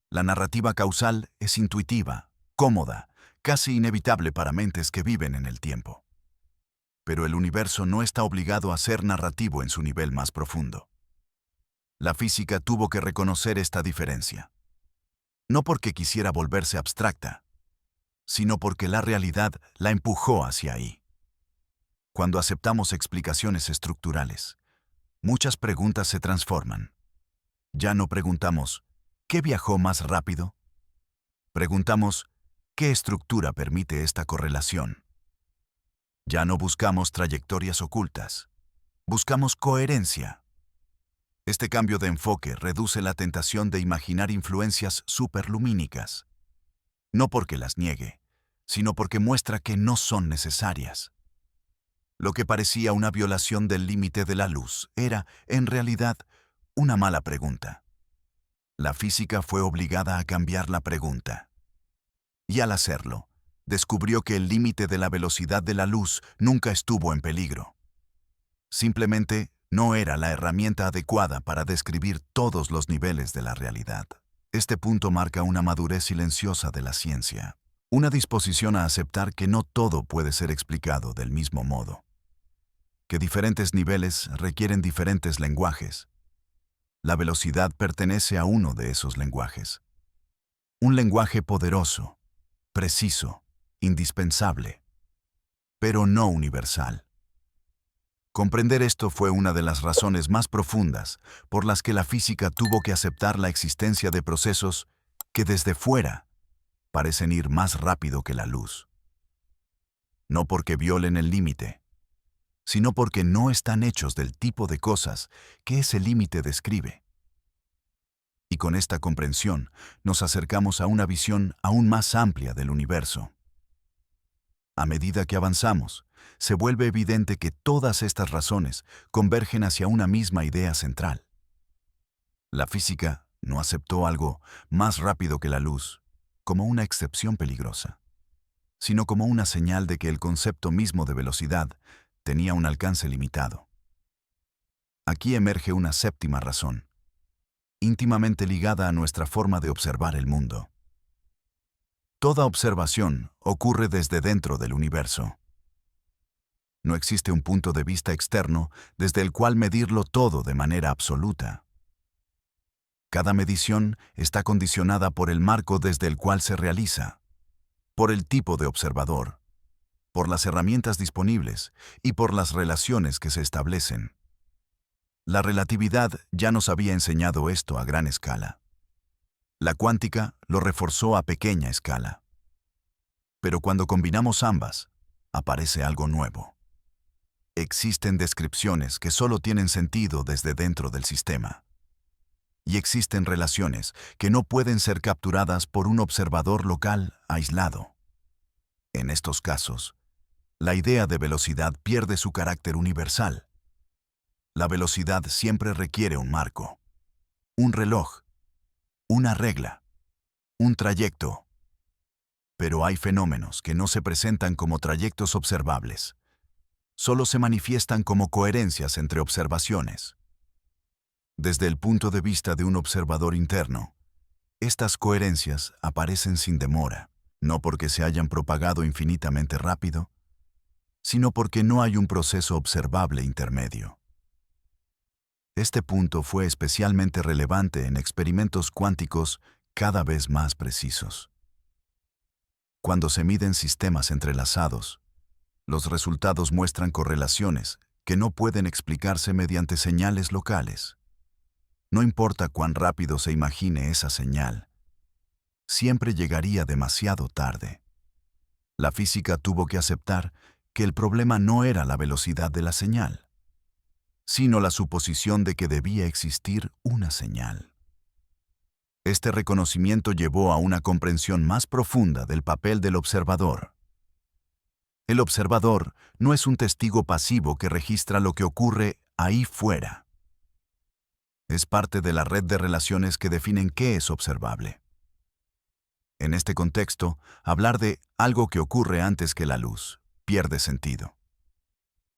A: La narrativa causal es intuitiva, cómoda, casi inevitable para mentes que viven en el tiempo. Pero el universo no está obligado a ser narrativo en su nivel más profundo. La física tuvo que reconocer esta diferencia. No porque quisiera volverse abstracta, sino porque la realidad la empujó hacia ahí. Cuando aceptamos explicaciones estructurales, muchas preguntas se transforman. Ya no preguntamos, ¿qué viajó más rápido? Preguntamos, ¿qué estructura permite esta correlación? Ya no buscamos trayectorias ocultas, buscamos coherencia. Este cambio de enfoque reduce la tentación de imaginar influencias superlumínicas. No porque las niegue, sino porque muestra que no son necesarias. Lo que parecía una violación del límite de la luz era, en realidad, una mala pregunta. La física fue obligada a cambiar la pregunta. Y al hacerlo, descubrió que el límite de la velocidad de la luz nunca estuvo en peligro. Simplemente no era la herramienta adecuada para describir todos los niveles de la realidad. Este punto marca una madurez silenciosa de la ciencia, una disposición a aceptar que no todo puede ser explicado del mismo modo, que diferentes niveles requieren diferentes lenguajes. La velocidad pertenece a uno de esos lenguajes. Un lenguaje poderoso, preciso, indispensable, pero no universal. Comprender esto fue una de las razones más profundas por las que la física tuvo que aceptar la existencia de procesos que desde fuera parecen ir más rápido que la luz. No porque violen el límite, sino porque no están hechos del tipo de cosas que ese límite describe. Y con esta comprensión nos acercamos a una visión aún más amplia del universo. A medida que avanzamos, se vuelve evidente que todas estas razones convergen hacia una misma idea central. La física no aceptó algo más rápido que la luz como una excepción peligrosa, sino como una señal de que el concepto mismo de velocidad tenía un alcance limitado. Aquí emerge una séptima razón, íntimamente ligada a nuestra forma de observar el mundo. Toda observación ocurre desde dentro del universo. No existe un punto de vista externo desde el cual medirlo todo de manera absoluta. Cada medición está condicionada por el marco desde el cual se realiza, por el tipo de observador, por las herramientas disponibles y por las relaciones que se establecen. La relatividad ya nos había enseñado esto a gran escala. La cuántica lo reforzó a pequeña escala. Pero cuando combinamos ambas, aparece algo nuevo. Existen descripciones que solo tienen sentido desde dentro del sistema. Y existen relaciones que no pueden ser capturadas por un observador local aislado. En estos casos, la idea de velocidad pierde su carácter universal. La velocidad siempre requiere un marco, un reloj, una regla, un trayecto. Pero hay fenómenos que no se presentan como trayectos observables. Solo se manifiestan como coherencias entre observaciones. Desde el punto de vista de un observador interno, estas coherencias aparecen sin demora, no porque se hayan propagado infinitamente rápido, sino porque no hay un proceso observable intermedio. Este punto fue especialmente relevante en experimentos cuánticos cada vez más precisos. Cuando se miden sistemas entrelazados, los resultados muestran correlaciones que no pueden explicarse mediante señales locales. No importa cuán rápido se imagine esa señal, siempre llegaría demasiado tarde. La física tuvo que aceptar que el problema no era la velocidad de la señal, sino la suposición de que debía existir una señal. Este reconocimiento llevó a una comprensión más profunda del papel del observador. El observador no es un testigo pasivo que registra lo que ocurre ahí fuera. Es parte de la red de relaciones que definen qué es observable. En este contexto, hablar de algo que ocurre antes que la luz pierde sentido.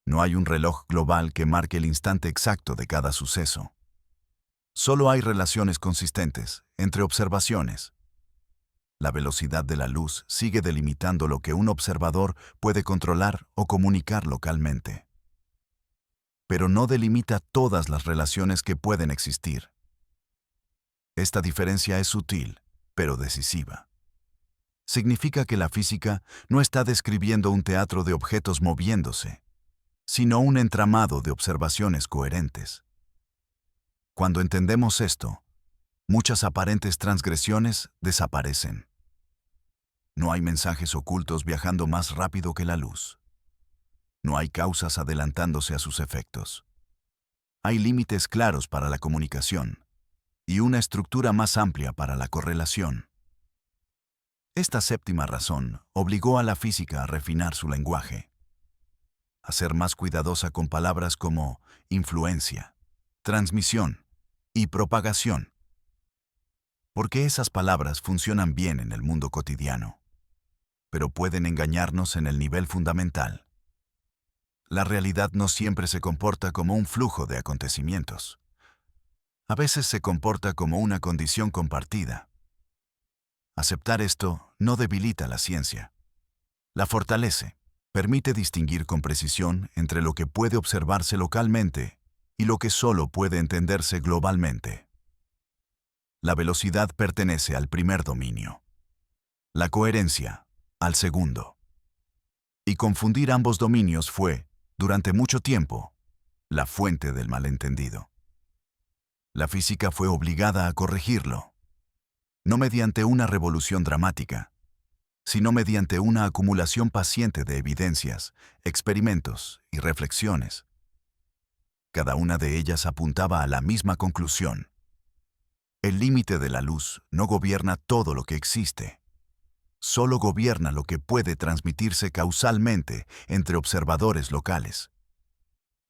A: No hay un reloj global que marque el instante exacto de cada suceso. Solo hay relaciones consistentes entre observaciones. La velocidad de la luz sigue delimitando lo que un observador puede controlar o comunicar localmente. Pero no delimita todas las relaciones que pueden existir. Esta diferencia es sutil, pero decisiva. Significa que la física no está describiendo un teatro de objetos moviéndose, sino un entramado de observaciones coherentes. Cuando entendemos esto, muchas aparentes transgresiones desaparecen. No hay mensajes ocultos viajando más rápido que la luz. No hay causas adelantándose a sus efectos. Hay límites claros para la comunicación y una estructura más amplia para la correlación. Esta séptima razón obligó a la física a refinar su lenguaje, a ser más cuidadosa con palabras como influencia, transmisión y propagación, porque esas palabras funcionan bien en el mundo cotidiano. pero pueden engañarnos en el nivel fundamental. La realidad no siempre se comporta como un flujo de acontecimientos. A veces se comporta como una condición compartida. Aceptar esto no debilita la ciencia. La fortalece. Permite distinguir con precisión entre lo que puede observarse localmente y lo que solo puede entenderse globalmente. La velocidad pertenece al primer dominio. La coherencia, al segundo. Y confundir ambos dominios fue, durante mucho tiempo, la fuente del malentendido. La física fue obligada a corregirlo, no mediante una revolución dramática, sino mediante una acumulación paciente de evidencias, experimentos y reflexiones. Cada una de ellas apuntaba a la misma conclusión. El límite de la luz no gobierna todo lo que existe. Solo gobierna lo que puede transmitirse causalmente entre observadores locales.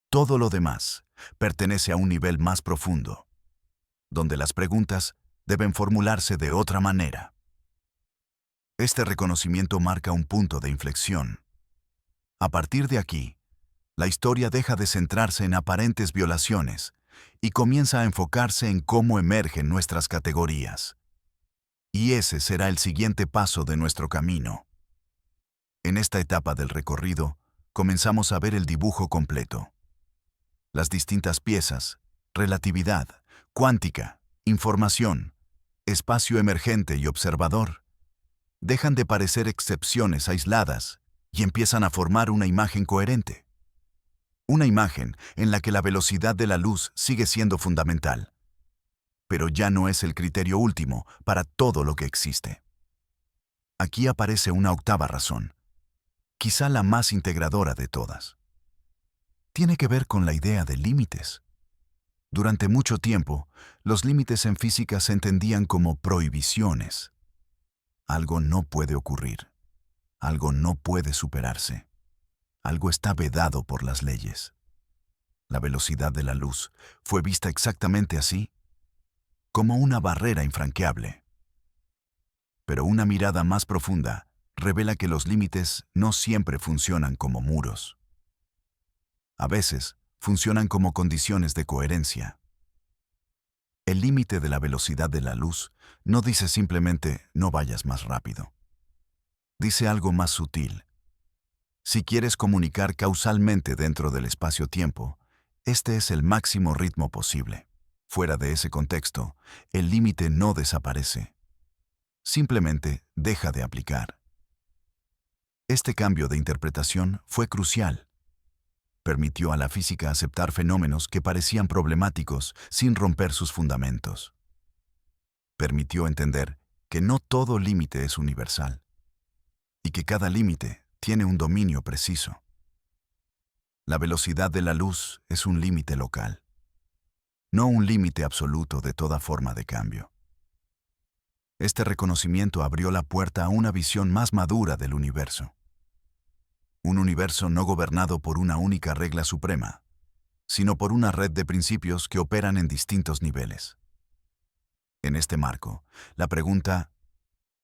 A: Todo lo demás pertenece a un nivel más profundo, donde las preguntas deben formularse de otra manera. Este reconocimiento marca un punto de inflexión. A partir de aquí, la historia deja de centrarse en aparentes violaciones y comienza a enfocarse en cómo emergen nuestras categorías. Y ese será el siguiente paso de nuestro camino. En esta etapa del recorrido, comenzamos a ver el dibujo completo. Las distintas piezas, relatividad, cuántica, información, espacio emergente y observador, dejan de parecer excepciones aisladas y empiezan a formar una imagen coherente. Una imagen en la que la velocidad de la luz sigue siendo fundamental, pero ya no es el criterio último para todo lo que existe. Aquí aparece una octava razón, quizá la más integradora de todas. Tiene que ver con la idea de límites. Durante mucho tiempo, los límites en física se entendían como prohibiciones. Algo no puede ocurrir. Algo no puede superarse. Algo está vedado por las leyes. La velocidad de la luz fue vista exactamente así, como una barrera infranqueable. Pero una mirada más profunda revela que los límites no siempre funcionan como muros. A veces, funcionan como condiciones de coherencia. El límite de la velocidad de la luz no dice simplemente no vayas más rápido. Dice algo más sutil. Si quieres comunicar causalmente dentro del espacio-tiempo, este es el máximo ritmo posible. Fuera de ese contexto, el límite no desaparece. Simplemente deja de aplicar. Este cambio de interpretación fue crucial. Permitió a la física aceptar fenómenos que parecían problemáticos sin romper sus fundamentos. Permitió entender que no todo límite es universal y que cada límite tiene un dominio preciso. La velocidad de la luz es un límite local, no un límite absoluto de toda forma de cambio. Este reconocimiento abrió la puerta a una visión más madura del universo. Un universo no gobernado por una única regla suprema, sino por una red de principios que operan en distintos niveles. En este marco, la pregunta,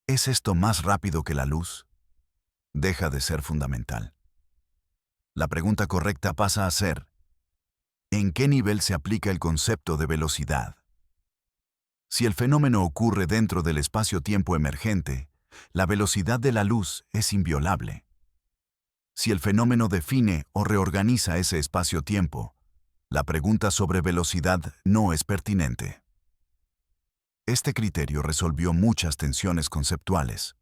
A: ¿es esto más rápido que la luz?, deja de ser fundamental. La pregunta correcta pasa a ser, ¿en qué nivel se aplica el concepto de velocidad? Si el fenómeno ocurre dentro del espacio-tiempo emergente, la velocidad de la luz es inviolable. Si el fenómeno define o reorganiza ese espacio-tiempo, la pregunta sobre velocidad no es pertinente. Este criterio resolvió muchas tensiones conceptuales.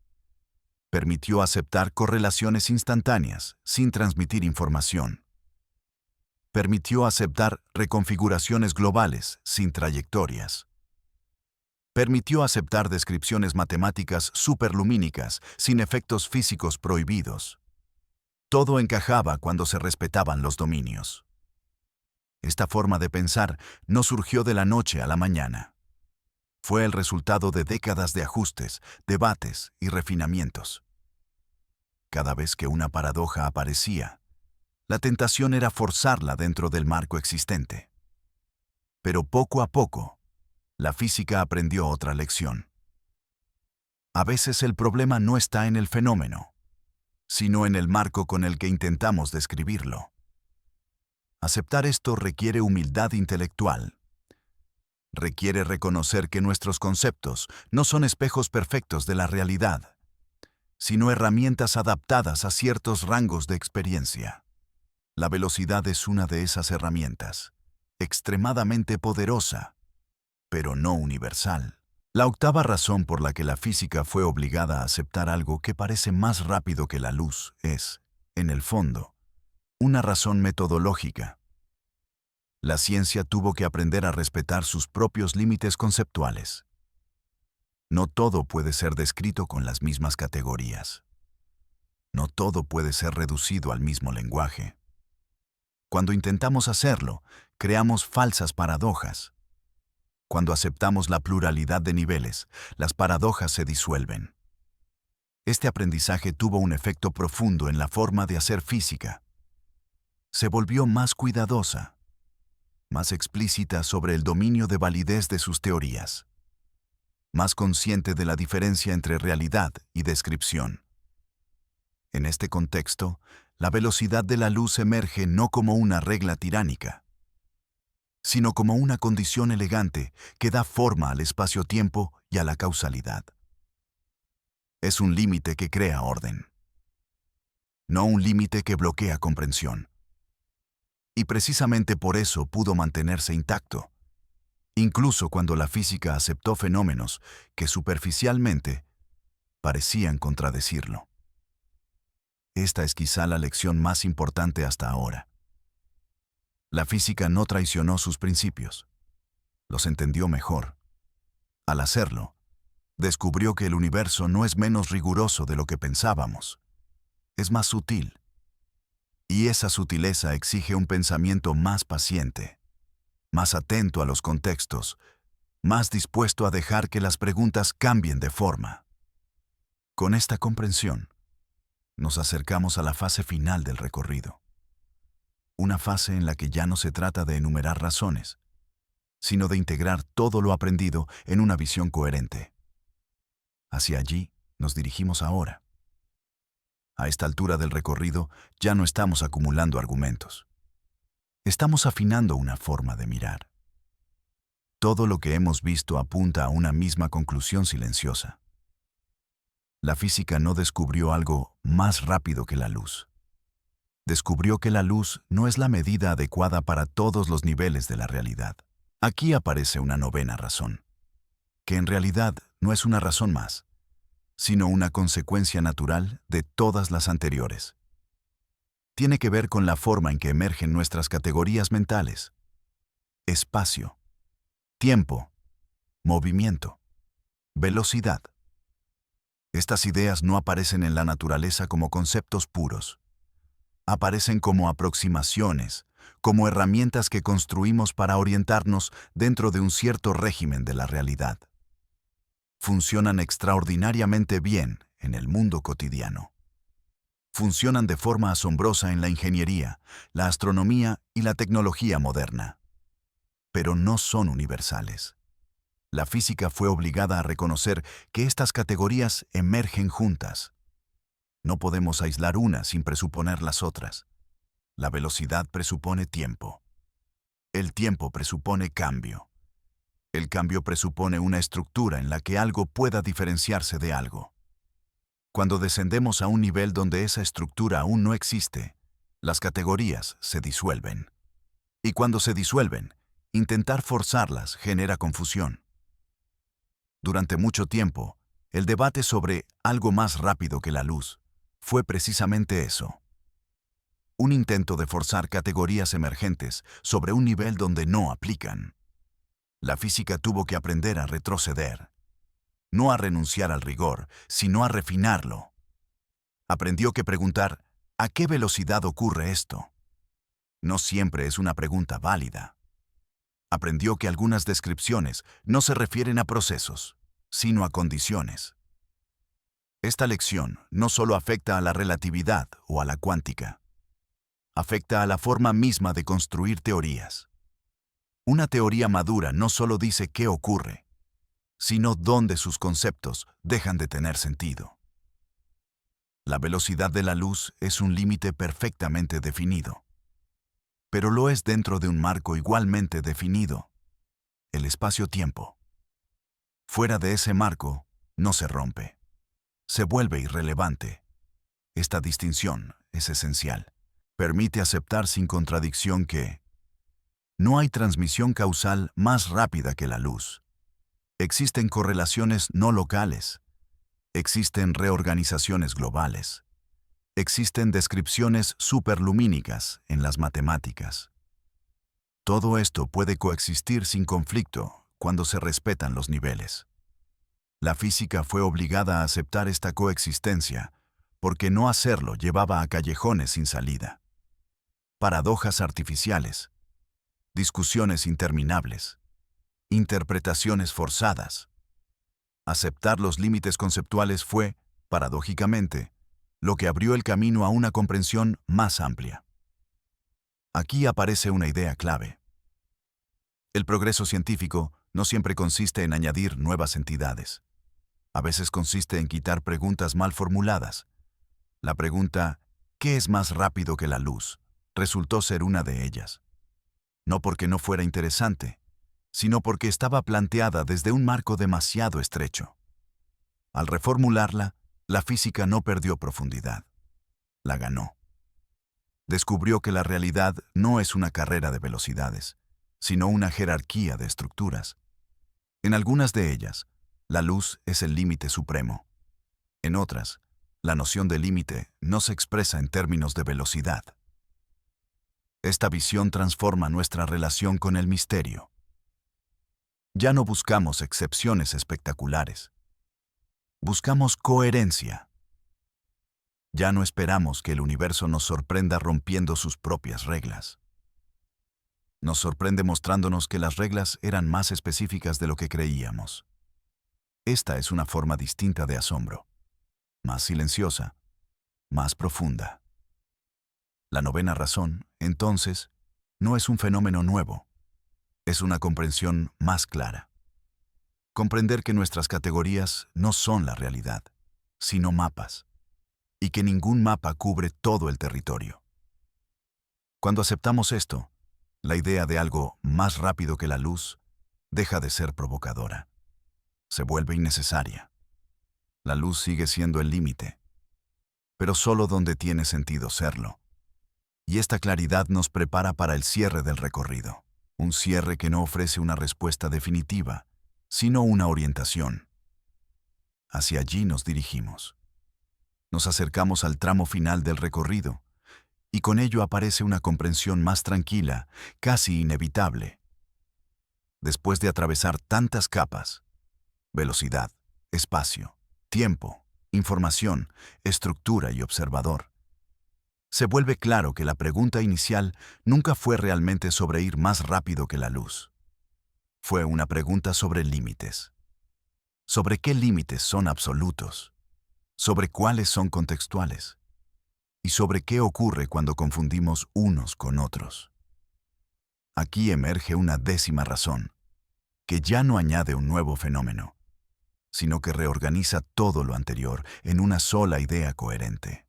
A: Permitió aceptar correlaciones instantáneas sin transmitir información. Permitió aceptar reconfiguraciones globales sin trayectorias. Permitió aceptar descripciones matemáticas superlumínicas sin efectos físicos prohibidos. Todo encajaba cuando se respetaban los dominios. Esta forma de pensar no surgió de la noche a la mañana. Fue el resultado de décadas de ajustes, debates y refinamientos. Cada vez que una paradoja aparecía, la tentación era forzarla dentro del marco existente. Pero poco a poco, la física aprendió otra lección. A veces el problema no está en el fenómeno, sino en el marco con el que intentamos describirlo. Aceptar esto requiere humildad intelectual. Requiere reconocer que nuestros conceptos no son espejos perfectos de la realidad, sino herramientas adaptadas a ciertos rangos de experiencia. La velocidad es una de esas herramientas, extremadamente poderosa, pero no universal. La octava razón por la que la física fue obligada a aceptar algo que parece más rápido que la luz es, en el fondo, una razón metodológica. La ciencia tuvo que aprender a respetar sus propios límites conceptuales. No todo puede ser descrito con las mismas categorías. No todo puede ser reducido al mismo lenguaje. Cuando intentamos hacerlo, creamos falsas paradojas. Cuando aceptamos la pluralidad de niveles, las paradojas se disuelven. Este aprendizaje tuvo un efecto profundo en la forma de hacer física. Se volvió más cuidadosa, más explícita sobre el dominio de validez de sus teorías, más consciente de la diferencia entre realidad y descripción. En este contexto, la velocidad de la luz emerge no como una regla tiránica, sino como una condición elegante que da forma al espacio-tiempo y a la causalidad. Es un límite que crea orden, no un límite que bloquea comprensión. Y precisamente por eso pudo mantenerse intacto, incluso cuando la física aceptó fenómenos que superficialmente parecían contradecirlo. Esta es quizá la lección más importante hasta ahora. La física no traicionó sus principios, los entendió mejor. Al hacerlo, descubrió que el universo no es menos riguroso de lo que pensábamos, es más sutil. Y esa sutileza exige un pensamiento más paciente, más atento a los contextos, más dispuesto a dejar que las preguntas cambien de forma. Con esta comprensión, nos acercamos a la fase final del recorrido. Una fase en la que ya no se trata de enumerar razones, sino de integrar todo lo aprendido en una visión coherente. Hacia allí nos dirigimos ahora. A esta altura del recorrido ya no estamos acumulando argumentos. Estamos afinando una forma de mirar. Todo lo que hemos visto apunta a una misma conclusión silenciosa. La física no descubrió algo más rápido que la luz. Descubrió que la luz no es la medida adecuada para todos los niveles de la realidad. Aquí aparece una novena razón, que en realidad no es una razón más, sino una consecuencia natural de todas las anteriores. Tiene que ver con la forma en que emergen nuestras categorías mentales: espacio, tiempo, movimiento, velocidad. Estas ideas no aparecen en la naturaleza como conceptos puros. Aparecen como aproximaciones, como herramientas que construimos para orientarnos dentro de un cierto régimen de la realidad. Funcionan extraordinariamente bien en el mundo cotidiano. Funcionan de forma asombrosa en la ingeniería, la astronomía y la tecnología moderna. Pero no son universales. La física fue obligada a reconocer que estas categorías emergen juntas. No podemos aislar una sin presuponer las otras. La velocidad presupone tiempo. El tiempo presupone cambio. El cambio presupone una estructura en la que algo pueda diferenciarse de algo. Cuando descendemos a un nivel donde esa estructura aún no existe, las categorías se disuelven. Y cuando se disuelven, intentar forzarlas genera confusión. Durante mucho tiempo, el debate sobre algo más rápido que la luz fue precisamente eso. Un intento de forzar categorías emergentes sobre un nivel donde no aplican. La física tuvo que aprender a retroceder, no a renunciar al rigor, sino a refinarlo. Aprendió que preguntar ¿a qué velocidad ocurre esto? No siempre es una pregunta válida. Aprendió que algunas descripciones no se refieren a procesos, sino a condiciones. Esta lección no solo afecta a la relatividad o a la cuántica, afecta a la forma misma de construir teorías. Una teoría madura no solo dice qué ocurre, sino dónde sus conceptos dejan de tener sentido. La velocidad de la luz es un límite perfectamente definido. Pero lo es dentro de un marco igualmente definido, el espacio-tiempo. Fuera de ese marco, no se rompe. Se vuelve irrelevante. Esta distinción es esencial. Permite aceptar sin contradicción que no hay transmisión causal más rápida que la luz. Existen correlaciones no locales. Existen reorganizaciones globales. Existen descripciones superlumínicas en las matemáticas. Todo esto puede coexistir sin conflicto cuando se respetan los niveles. La física fue obligada a aceptar esta coexistencia porque no hacerlo llevaba a callejones sin salida. Paradojas artificiales, discusiones interminables, interpretaciones forzadas. Aceptar los límites conceptuales fue, paradójicamente, lo que abrió el camino a una comprensión más amplia. Aquí aparece una idea clave. El progreso científico no siempre consiste en añadir nuevas entidades. A veces consiste en quitar preguntas mal formuladas. La pregunta, ¿qué es más rápido que la luz?, resultó ser una de ellas. No porque no fuera interesante, sino porque estaba planteada desde un marco demasiado estrecho. Al reformularla, la física no perdió profundidad. La ganó. Descubrió que la realidad no es una carrera de velocidades, sino una jerarquía de estructuras. En algunas de ellas, la luz es el límite supremo. En otras, la noción de límite no se expresa en términos de velocidad. Esta visión transforma nuestra relación con el misterio. Ya no buscamos excepciones espectaculares. Buscamos coherencia. Ya no esperamos que el universo nos sorprenda rompiendo sus propias reglas. Nos sorprende mostrándonos que las reglas eran más específicas de lo que creíamos. Esta es una forma distinta de asombro, más silenciosa, más profunda. La novena razón, entonces, no es un fenómeno nuevo, es una comprensión más clara. Comprender que nuestras categorías no son la realidad, sino mapas, y que ningún mapa cubre todo el territorio. Cuando aceptamos esto, la idea de algo más rápido que la luz deja de ser provocadora. Se vuelve innecesaria. La luz sigue siendo el límite, pero solo donde tiene sentido serlo. Y esta claridad nos prepara para el cierre del recorrido, un cierre que no ofrece una respuesta definitiva, sino una orientación. Hacia allí nos dirigimos. Nos acercamos al tramo final del recorrido, y con ello aparece una comprensión más tranquila, casi inevitable. Después de atravesar tantas capas, velocidad, espacio, tiempo, información, estructura y observador, se vuelve claro que la pregunta inicial nunca fue realmente sobre ir más rápido que la luz. Fue una pregunta sobre límites. ¿Sobre qué límites son absolutos? ¿Sobre cuáles son contextuales? ¿Y sobre qué ocurre cuando confundimos unos con otros? Aquí emerge una décima razón, que ya no añade un nuevo fenómeno, sino que reorganiza todo lo anterior en una sola idea coherente.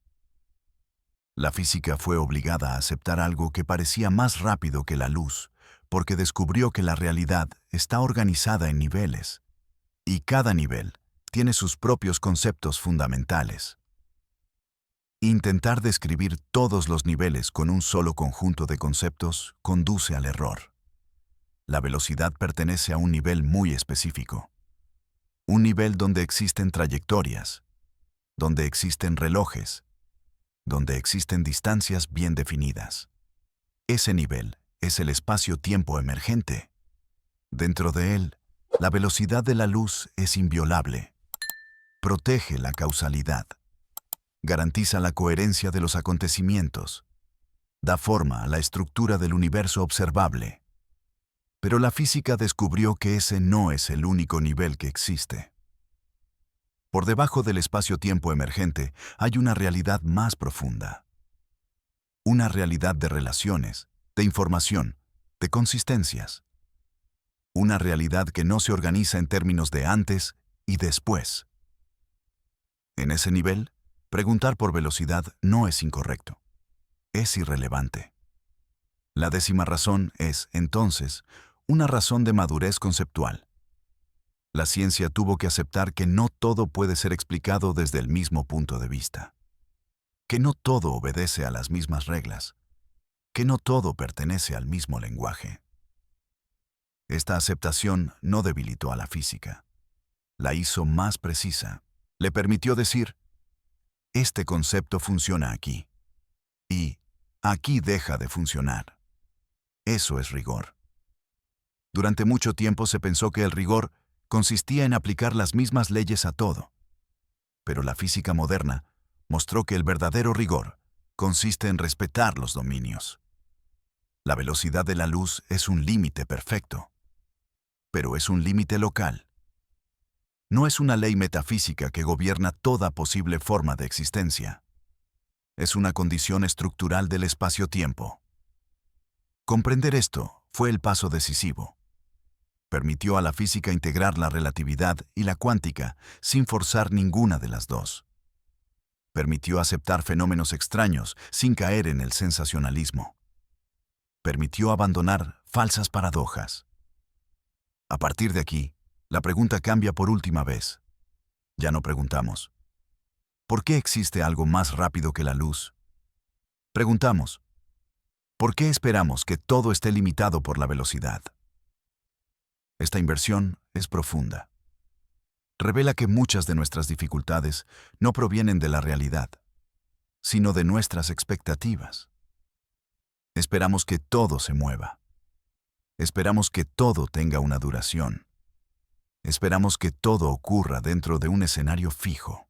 A: La física fue obligada a aceptar algo que parecía más rápido que la luz, porque descubrió que la realidad está organizada en niveles, y cada nivel tiene sus propios conceptos fundamentales. Intentar describir todos los niveles con un solo conjunto de conceptos conduce al error. La velocidad pertenece a un nivel muy específico. Un nivel donde existen trayectorias, donde existen relojes, donde existen distancias bien definidas. Ese nivel es el espacio-tiempo emergente. Dentro de él, la velocidad de la luz es inviolable. Protege la causalidad. Garantiza la coherencia de los acontecimientos. Da forma a la estructura del universo observable. Pero la física descubrió que ese no es el único nivel que existe. Por debajo del espacio-tiempo emergente hay una realidad más profunda. Una realidad de relaciones, de información, de consistencias. Una realidad que no se organiza en términos de antes y después. En ese nivel, Preguntar por velocidad no es incorrecto. Es irrelevante. La 10ª razón es, entonces, una razón de madurez conceptual. La ciencia tuvo que aceptar que no todo puede ser explicado desde el mismo punto de vista. Que no todo obedece a las mismas reglas. Que no todo pertenece al mismo lenguaje. Esta aceptación no debilitó a la física. La hizo más precisa. Le permitió decir, este concepto funciona aquí. Y aquí deja de funcionar. Eso es rigor. Durante mucho tiempo se pensó que el rigor consistía en aplicar las mismas leyes a todo. Pero la física moderna mostró que el verdadero rigor consiste en respetar los dominios. La velocidad de la luz es un límite perfecto, pero es un límite local. No es una ley metafísica que gobierna toda posible forma de existencia. Es una condición estructural del espacio-tiempo. Comprender esto fue el paso decisivo. Permitió a la física integrar la relatividad y la cuántica sin forzar ninguna de las dos. Permitió aceptar fenómenos extraños sin caer en el sensacionalismo. Permitió abandonar falsas paradojas. A partir de aquí, la pregunta cambia por última vez. Ya no preguntamos, ¿por qué existe algo más rápido que la luz? Preguntamos, ¿por qué esperamos que todo esté limitado por la velocidad? Esta inversión es profunda. Revela que muchas de nuestras dificultades no provienen de la realidad, sino de nuestras expectativas. Esperamos que todo se mueva. Esperamos que todo tenga una duración. Esperamos que todo ocurra dentro de un escenario fijo.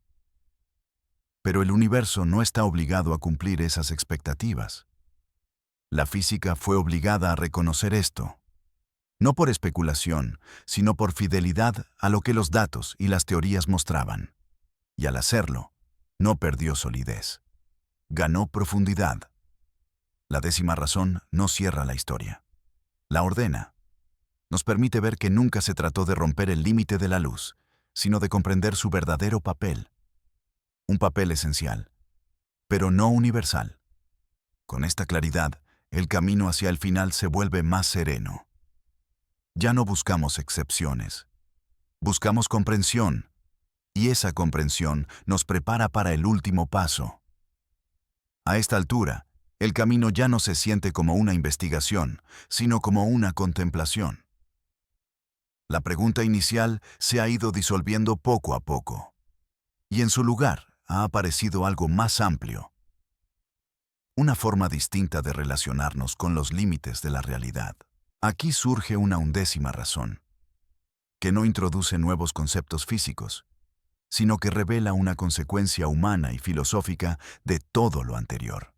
A: Pero el universo no está obligado a cumplir esas expectativas. La física fue obligada a reconocer esto. No por especulación, sino por fidelidad a lo que los datos y las teorías mostraban. Y al hacerlo, no perdió solidez. Ganó profundidad. La 10ª razón no cierra la historia. La ordena. Nos permite ver que nunca se trató de romper el límite de la luz, sino de comprender su verdadero papel. Un papel esencial, pero no universal. Con esta claridad, el camino hacia el final se vuelve más sereno. Ya no buscamos excepciones. Buscamos comprensión, y esa comprensión nos prepara para el último paso. A esta altura, el camino ya no se siente como una investigación, sino como una contemplación. La pregunta inicial se ha ido disolviendo poco a poco, y en su lugar ha aparecido algo más amplio. Una forma distinta de relacionarnos con los límites de la realidad. Aquí surge una 11ª razón, que no introduce nuevos conceptos físicos, sino que revela una consecuencia humana y filosófica de todo lo anterior.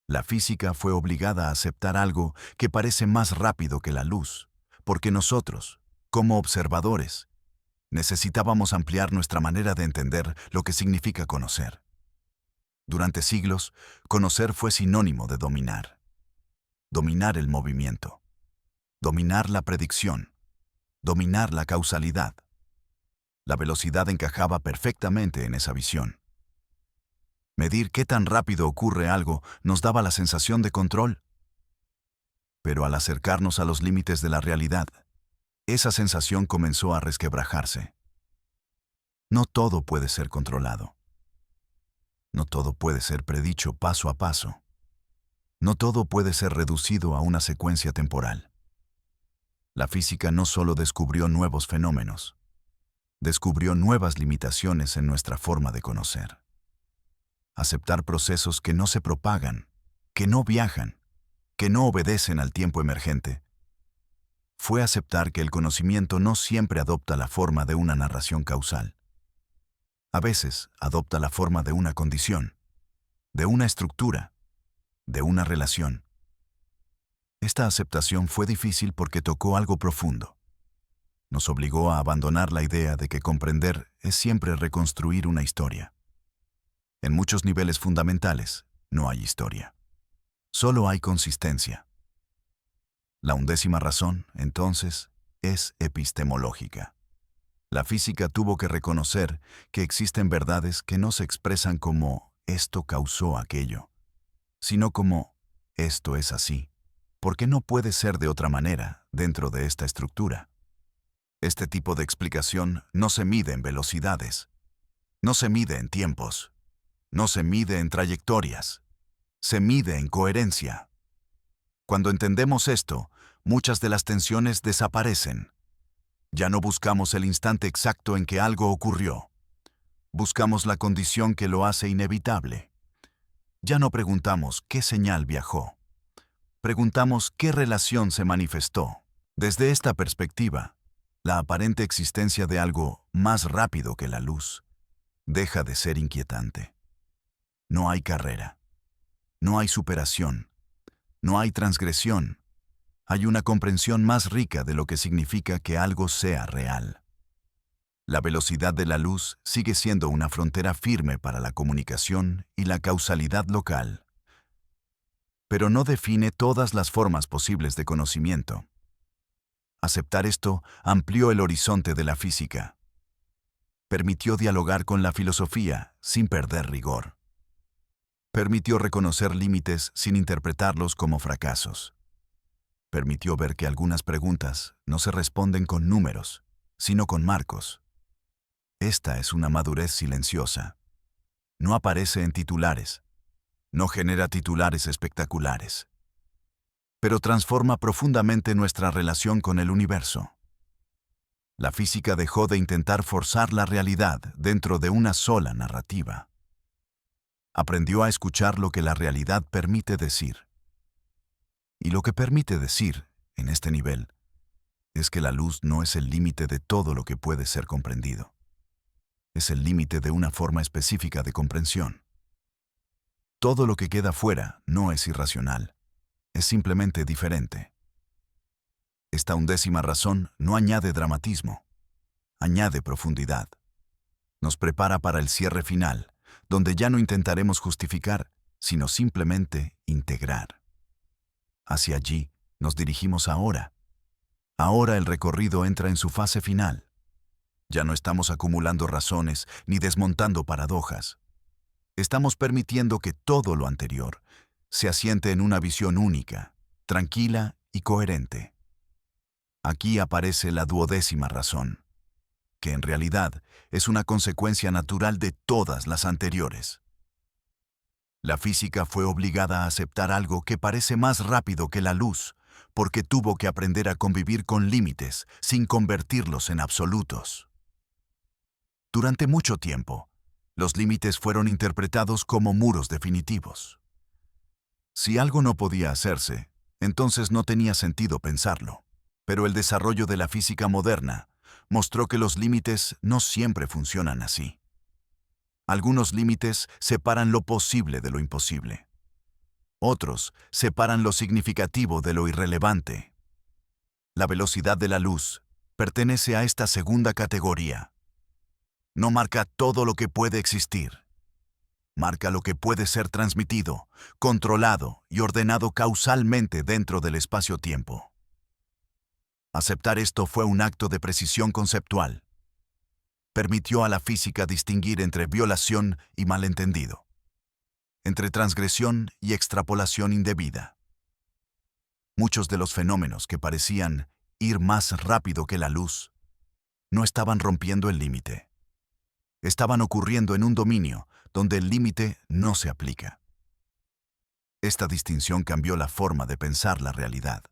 A: La física fue obligada a aceptar algo que parece más rápido que la luz, porque nosotros, como observadores, necesitábamos ampliar nuestra manera de entender lo que significa conocer. Durante siglos, conocer fue sinónimo de dominar. Dominar el movimiento. Dominar la predicción. Dominar la causalidad. La velocidad encajaba perfectamente en esa visión. Medir qué tan rápido ocurre algo nos daba la sensación de control. Pero al acercarnos a los límites de la realidad, esa sensación comenzó a resquebrajarse. No todo puede ser controlado. No todo puede ser predicho paso a paso. No todo puede ser reducido a una secuencia temporal. La física no solo descubrió nuevos fenómenos, descubrió nuevas limitaciones en nuestra forma de conocer. Aceptar procesos que no se propagan, que no viajan, que no obedecen al tiempo emergente, fue aceptar que el conocimiento no siempre adopta la forma de una narración causal. A veces adopta la forma de una condición, de una estructura, de una relación. Esta aceptación fue difícil porque tocó algo profundo. Nos obligó a abandonar la idea de que comprender es siempre reconstruir una historia. En muchos niveles fundamentales no hay historia. Solo hay consistencia. La 11ª razón, entonces, es epistemológica. La física tuvo que reconocer que existen verdades que no se expresan como «esto causó aquello», sino como «esto es así», porque no puede ser de otra manera dentro de esta estructura. Este tipo de explicación no se mide en velocidades, no se mide en tiempos, no se mide en trayectorias, se mide en coherencia. Cuando entendemos esto, muchas de las tensiones desaparecen. Ya no buscamos el instante exacto en que algo ocurrió. Buscamos la condición que lo hace inevitable. Ya no preguntamos qué señal viajó. Preguntamos qué relación se manifestó. Desde esta perspectiva, la aparente existencia de algo más rápido que la luz deja de ser inquietante. No hay carrera. No hay superación. No hay transgresión. Hay una comprensión más rica de lo que significa que algo sea real. La velocidad de la luz sigue siendo una frontera firme para la comunicación y la causalidad local, pero no define todas las formas posibles de conocimiento. Aceptar esto amplió el horizonte de la física. Permitió dialogar con la filosofía sin perder rigor. Permitió reconocer límites sin interpretarlos como fracasos. Permitió ver que algunas preguntas no se responden con números, sino con marcos. Esta es una madurez silenciosa. No aparece en titulares, no genera titulares espectaculares, pero transforma profundamente nuestra relación con el universo. La física dejó de intentar forzar la realidad dentro de una sola narrativa. Aprendió a escuchar lo que la realidad permite decir. Y lo que permite decir, en este nivel, es que la luz no es el límite de todo lo que puede ser comprendido. Es el límite de una forma específica de comprensión. Todo lo que queda fuera no es irracional, es simplemente diferente. Esta 11ª razón no añade dramatismo, añade profundidad. Nos prepara para el cierre final, donde ya no intentaremos justificar, sino simplemente integrar. Hacia allí nos dirigimos ahora. Ahora el recorrido entra en su fase final. Ya no estamos acumulando razones ni desmontando paradojas. Estamos permitiendo que todo lo anterior se asiente en una visión única, tranquila y coherente. Aquí aparece la 12ª razón, que en realidad es una consecuencia natural de todas las anteriores. La física fue obligada a aceptar algo que parece más rápido que la luz, porque tuvo que aprender a convivir con límites sin convertirlos en absolutos. Durante mucho tiempo, los límites fueron interpretados como muros definitivos. Si algo no podía hacerse, entonces no tenía sentido pensarlo. Pero el desarrollo de la física moderna mostró que los límites no siempre funcionan así. Algunos límites separan lo posible de lo imposible. Otros separan lo significativo de lo irrelevante. La velocidad de la luz pertenece a esta segunda categoría. No marca todo lo que puede existir. Marca lo que puede ser transmitido, controlado y ordenado causalmente dentro del espacio-tiempo. Aceptar esto fue un acto de precisión conceptual. Permitió a la física distinguir entre violación y malentendido, entre transgresión y extrapolación indebida. Muchos de los fenómenos que parecían ir más rápido que la luz no estaban rompiendo el límite. Estaban ocurriendo en un dominio donde el límite no se aplica. Esta distinción cambió la forma de pensar la realidad.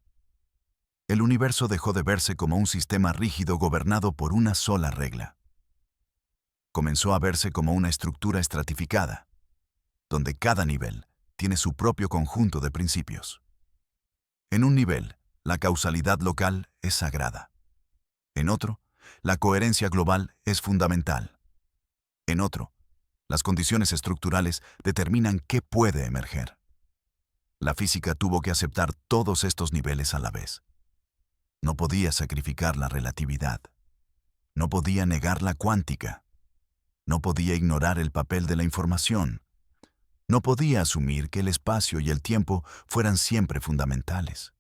A: El universo dejó de verse como un sistema rígido gobernado por una sola regla. Comenzó a verse como una estructura estratificada, donde cada nivel tiene su propio conjunto de principios. En un nivel, la causalidad local es sagrada. En otro, la coherencia global es fundamental. En otro, las condiciones estructurales determinan qué puede emerger. La física tuvo que aceptar todos estos niveles a la vez. No podía sacrificar la relatividad. No podía negar la cuántica. No podía ignorar el papel de la información. No podía asumir que el espacio y el tiempo fueran siempre fundamentales.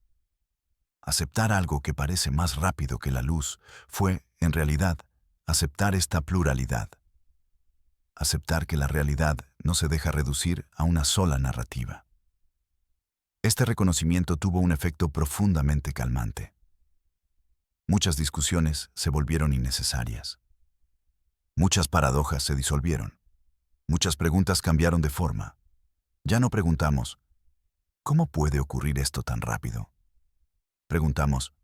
A: Aceptar algo que parece más rápido que la luz fue, en realidad, Aceptar esta pluralidad. Aceptar que la realidad no se deja reducir a una sola narrativa. Este reconocimiento tuvo un efecto profundamente calmante. Muchas discusiones se volvieron innecesarias. Muchas paradojas se disolvieron. Muchas preguntas cambiaron de forma. Ya no preguntamos, ¿cómo puede ocurrir esto tan rápido? Preguntamos,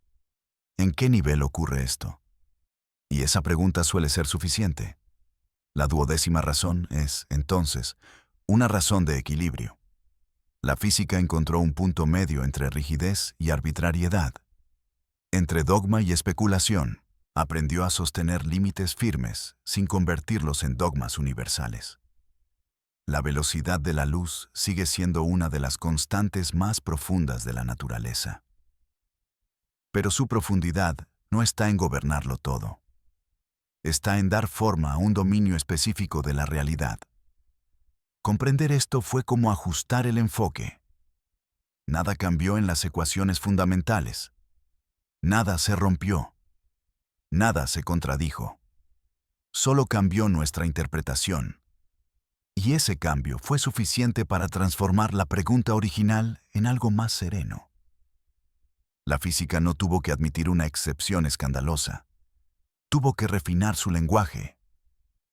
A: ¿en qué nivel ocurre esto? Y esa pregunta suele ser suficiente. La duodécima razón es, entonces, una razón de equilibrio. La física encontró un punto medio entre rigidez y arbitrariedad. Entre dogma y especulación, aprendió a sostener límites firmes sin convertirlos en dogmas universales. La velocidad de la luz sigue siendo una de las constantes más profundas de la naturaleza. Pero su profundidad no está en gobernarlo todo. Está en dar forma a un dominio específico de la realidad. Comprender esto fue como ajustar el enfoque. Nada cambió en las ecuaciones fundamentales. Nada se rompió. Nada se contradijo. Solo cambió nuestra interpretación. Y ese cambio fue suficiente para transformar la pregunta original en algo más sereno. La física no tuvo que admitir una excepción escandalosa. Tuvo que refinar su lenguaje.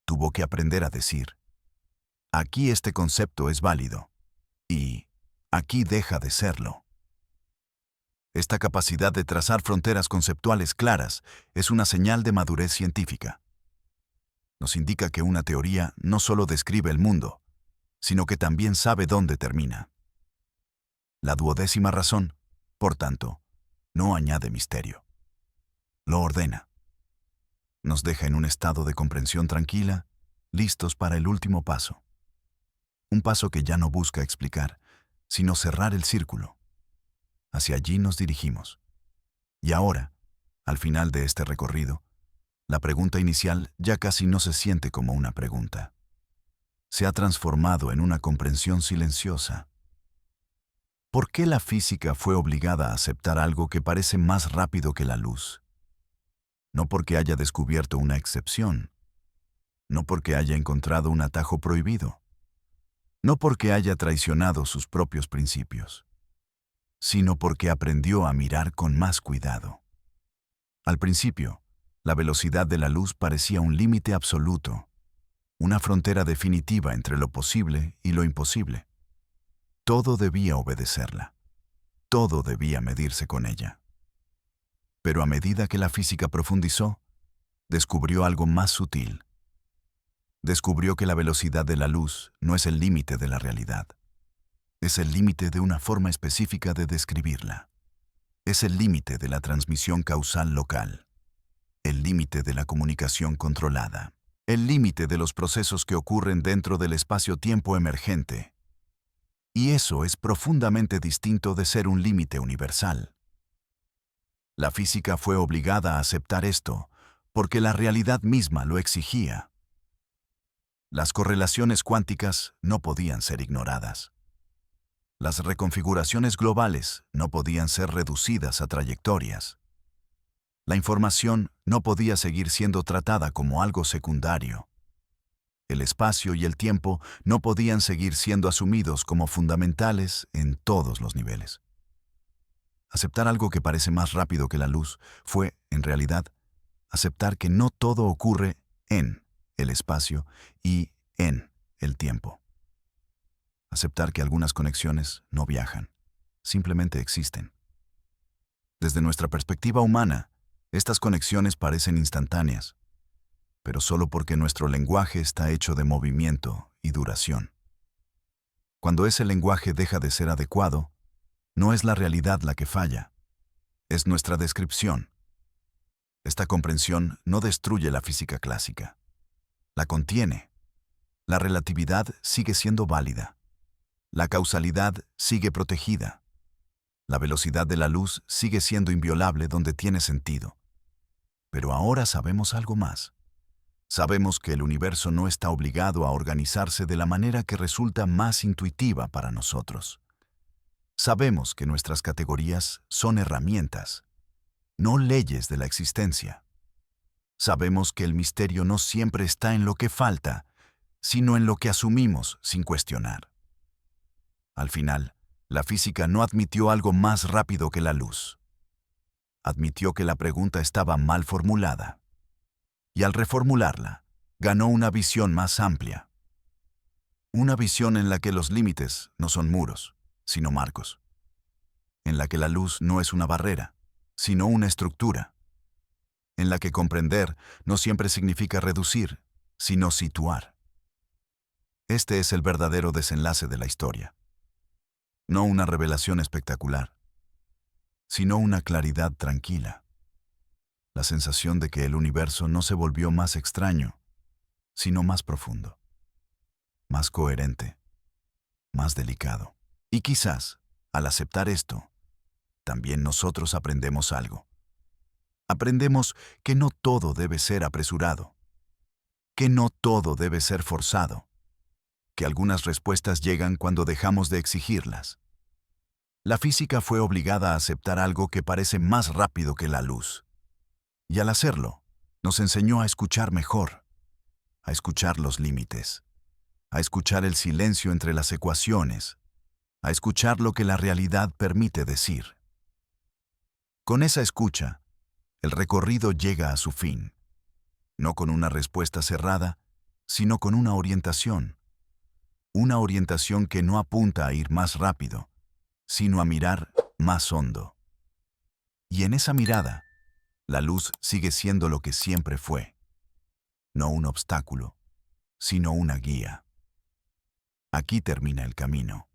A: Tuvo que aprender a decir, aquí este concepto es válido, y aquí deja de serlo. Esta capacidad de trazar fronteras conceptuales claras es una señal de madurez científica. Nos indica que una teoría no solo describe el mundo, sino que también sabe dónde termina. La duodécima razón, por tanto, no añade misterio. Lo ordena. Nos deja en un estado de comprensión tranquila, listos para el último paso. Un paso que ya no busca explicar, sino cerrar el círculo. Hacia allí nos dirigimos. Y ahora, al final de este recorrido, la pregunta inicial ya casi no se siente como una pregunta. Se ha transformado en una comprensión silenciosa. ¿Por qué la física fue obligada a aceptar algo que parece más rápido que la luz? No porque haya descubierto una excepción, no porque haya encontrado un atajo prohibido, no porque haya traicionado sus propios principios, sino porque aprendió a mirar con más cuidado. Al principio, la velocidad de la luz parecía un límite absoluto, una frontera definitiva entre lo posible y lo imposible. Todo debía obedecerla. Todo debía medirse con ella. Pero a medida que la física profundizó, descubrió algo más sutil. Descubrió que la velocidad de la luz no es el límite de la realidad. Es el límite de una forma específica de describirla. Es el límite de la transmisión causal local. El límite de la comunicación controlada. El límite de los procesos que ocurren dentro del espacio-tiempo emergente. Y eso es profundamente distinto de ser un límite universal. La física fue obligada a aceptar esto porque la realidad misma lo exigía. Las correlaciones cuánticas no podían ser ignoradas. Las reconfiguraciones globales no podían ser reducidas a trayectorias. La información no podía seguir siendo tratada como algo secundario. El espacio y el tiempo no podían seguir siendo asumidos como fundamentales en todos los niveles. Aceptar algo que parece más rápido que la luz fue, en realidad, aceptar que no todo ocurre en el espacio y en el tiempo. Aceptar que algunas conexiones no viajan, simplemente existen. Desde nuestra perspectiva humana, estas conexiones parecen instantáneas, pero solo porque nuestro lenguaje está hecho de movimiento y duración. Cuando ese lenguaje deja de ser adecuado, no es la realidad la que falla, es nuestra descripción. Esta comprensión no destruye la física clásica, la contiene. La relatividad sigue siendo válida. La causalidad sigue protegida. La velocidad de la luz sigue siendo inviolable donde tiene sentido. Pero ahora sabemos algo más. Sabemos que el universo no está obligado a organizarse de la manera que resulta más intuitiva para nosotros. Sabemos que nuestras categorías son herramientas, no leyes de la existencia. Sabemos que el misterio no siempre está en lo que falta, sino en lo que asumimos sin cuestionar. Al final, la física no admitió algo más rápido que la luz. Admitió que la pregunta estaba mal formulada. Y al reformularla, ganó una visión más amplia. Una visión en la que los límites no son muros, sino marcos. En la que la luz no es una barrera, sino una estructura. En la que comprender no siempre significa reducir, sino situar. Este es el verdadero desenlace de la historia. No una revelación espectacular, sino una claridad tranquila. La sensación de que el universo no se volvió más extraño, sino más profundo, más coherente, más delicado. Y quizás, al aceptar esto, también nosotros aprendemos algo. Aprendemos que no todo debe ser apresurado, que no todo debe ser forzado, que algunas respuestas llegan cuando dejamos de exigirlas. La física fue obligada a aceptar algo que parece más rápido que la luz. Y al hacerlo, nos enseñó a escuchar mejor, a escuchar los límites, a escuchar el silencio entre las ecuaciones, a escuchar lo que la realidad permite decir. Con esa escucha, el recorrido llega a su fin, no con una respuesta cerrada, sino con una orientación que no apunta a ir más rápido, sino a mirar más hondo. Y en esa mirada, la luz sigue siendo lo que siempre fue, no un obstáculo, sino una guía. Aquí termina el camino.